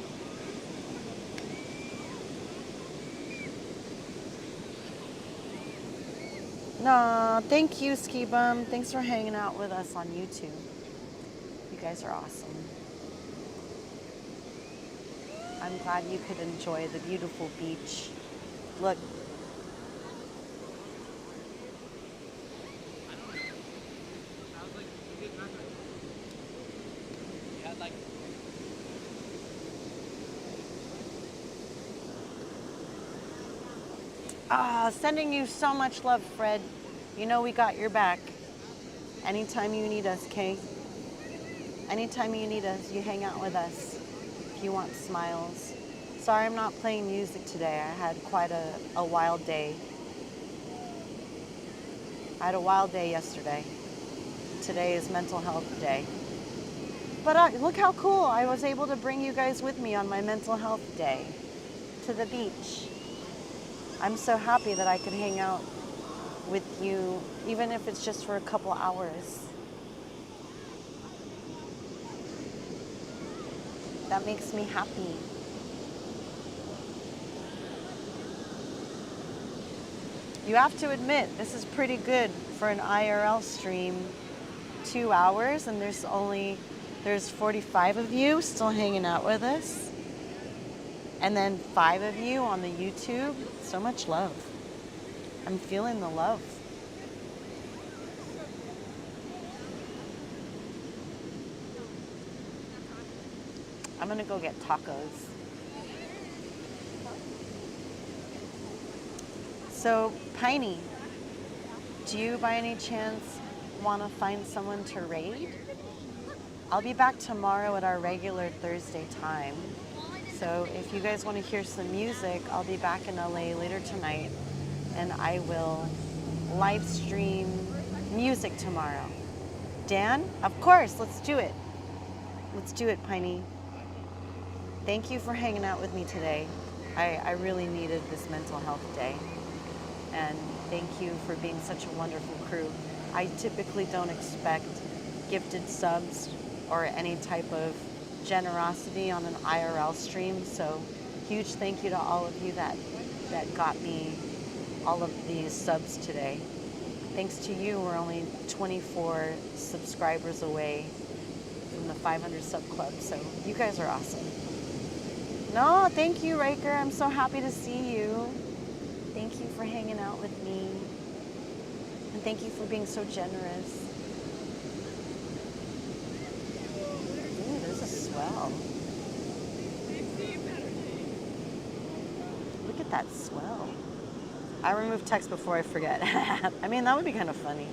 No, thank you, Ski Bum. Thanks for hanging out with us on YouTube. You guys are awesome. I'm glad you could enjoy the beautiful beach. Look. Sending you so much love, Fred. You know we got your back. Anytime you need us, Kay. Anytime you need us, you hang out with us. If you want smiles. Sorry I'm not playing music today. I had quite a wild day. I had a wild day yesterday. Today is mental health day. But look how cool. I was able to bring you guys with me on my mental health day to the beach. I'm so happy that I could hang out with you, even if it's just for a couple hours. That makes me happy. You have to admit, this is pretty good for an IRL stream. 2 hours, and there's 45 of you still hanging out with us. And then 5 of you on the YouTube. So much love. I'm feeling the love. I'm gonna go get tacos. So, Piney, do you by any chance want to find someone to raid? I'll be back tomorrow at our regular Thursday time. So if you guys want to hear some music, I'll be back in LA later tonight, and I will live stream music tomorrow. Dan? Of course, let's do it. Let's do it, Piney. Thank you for hanging out with me today. I really needed this mental health day. And thank you for being such a wonderful crew. I typically don't expect gifted subs or any type of generosity on an IRL stream, so huge thank you to all of you that got me all of these subs today. Thanks to you, we're only 24 subscribers away from the 500 sub club, so you guys are awesome. No, thank you, Riker. I'm so happy to see you. Thank you for hanging out with me, and thank you for being so generous. Swell. Look at that swell. I remove text before I forget. I mean, that would be kind of funny.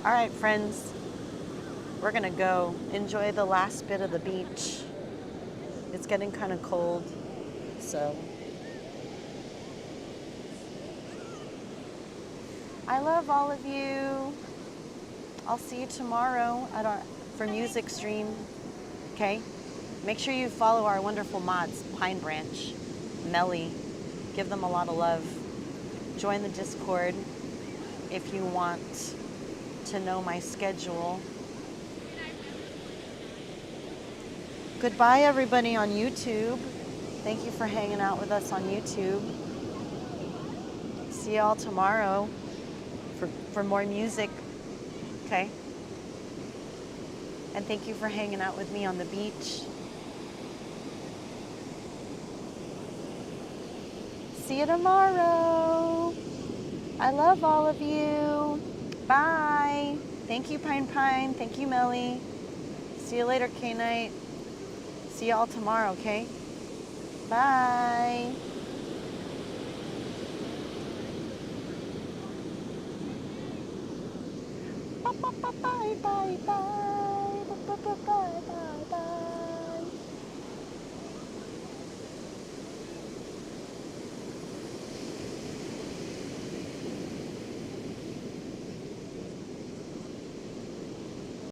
All right, friends. We're gonna go enjoy the last bit of the beach. It's getting kind of cold, so. I love all of you. I'll see you tomorrow for music stream. Okay? Make sure you follow our wonderful mods, Pine Branch, Melly. Give them a lot of love. Join the Discord if you want to know my schedule. Goodbye, everybody on YouTube. Thank you for hanging out with us on YouTube. See y'all tomorrow for more music. Okay? And thank you for hanging out with me on the beach. See you tomorrow. I love all of you. Bye. Thank you, Pine Pine. Thank you, Melly. See you later, K-Night. See y'all tomorrow, okay? Bye. Bye, bye, bye, bye, bye, bye, bye, bye, bye.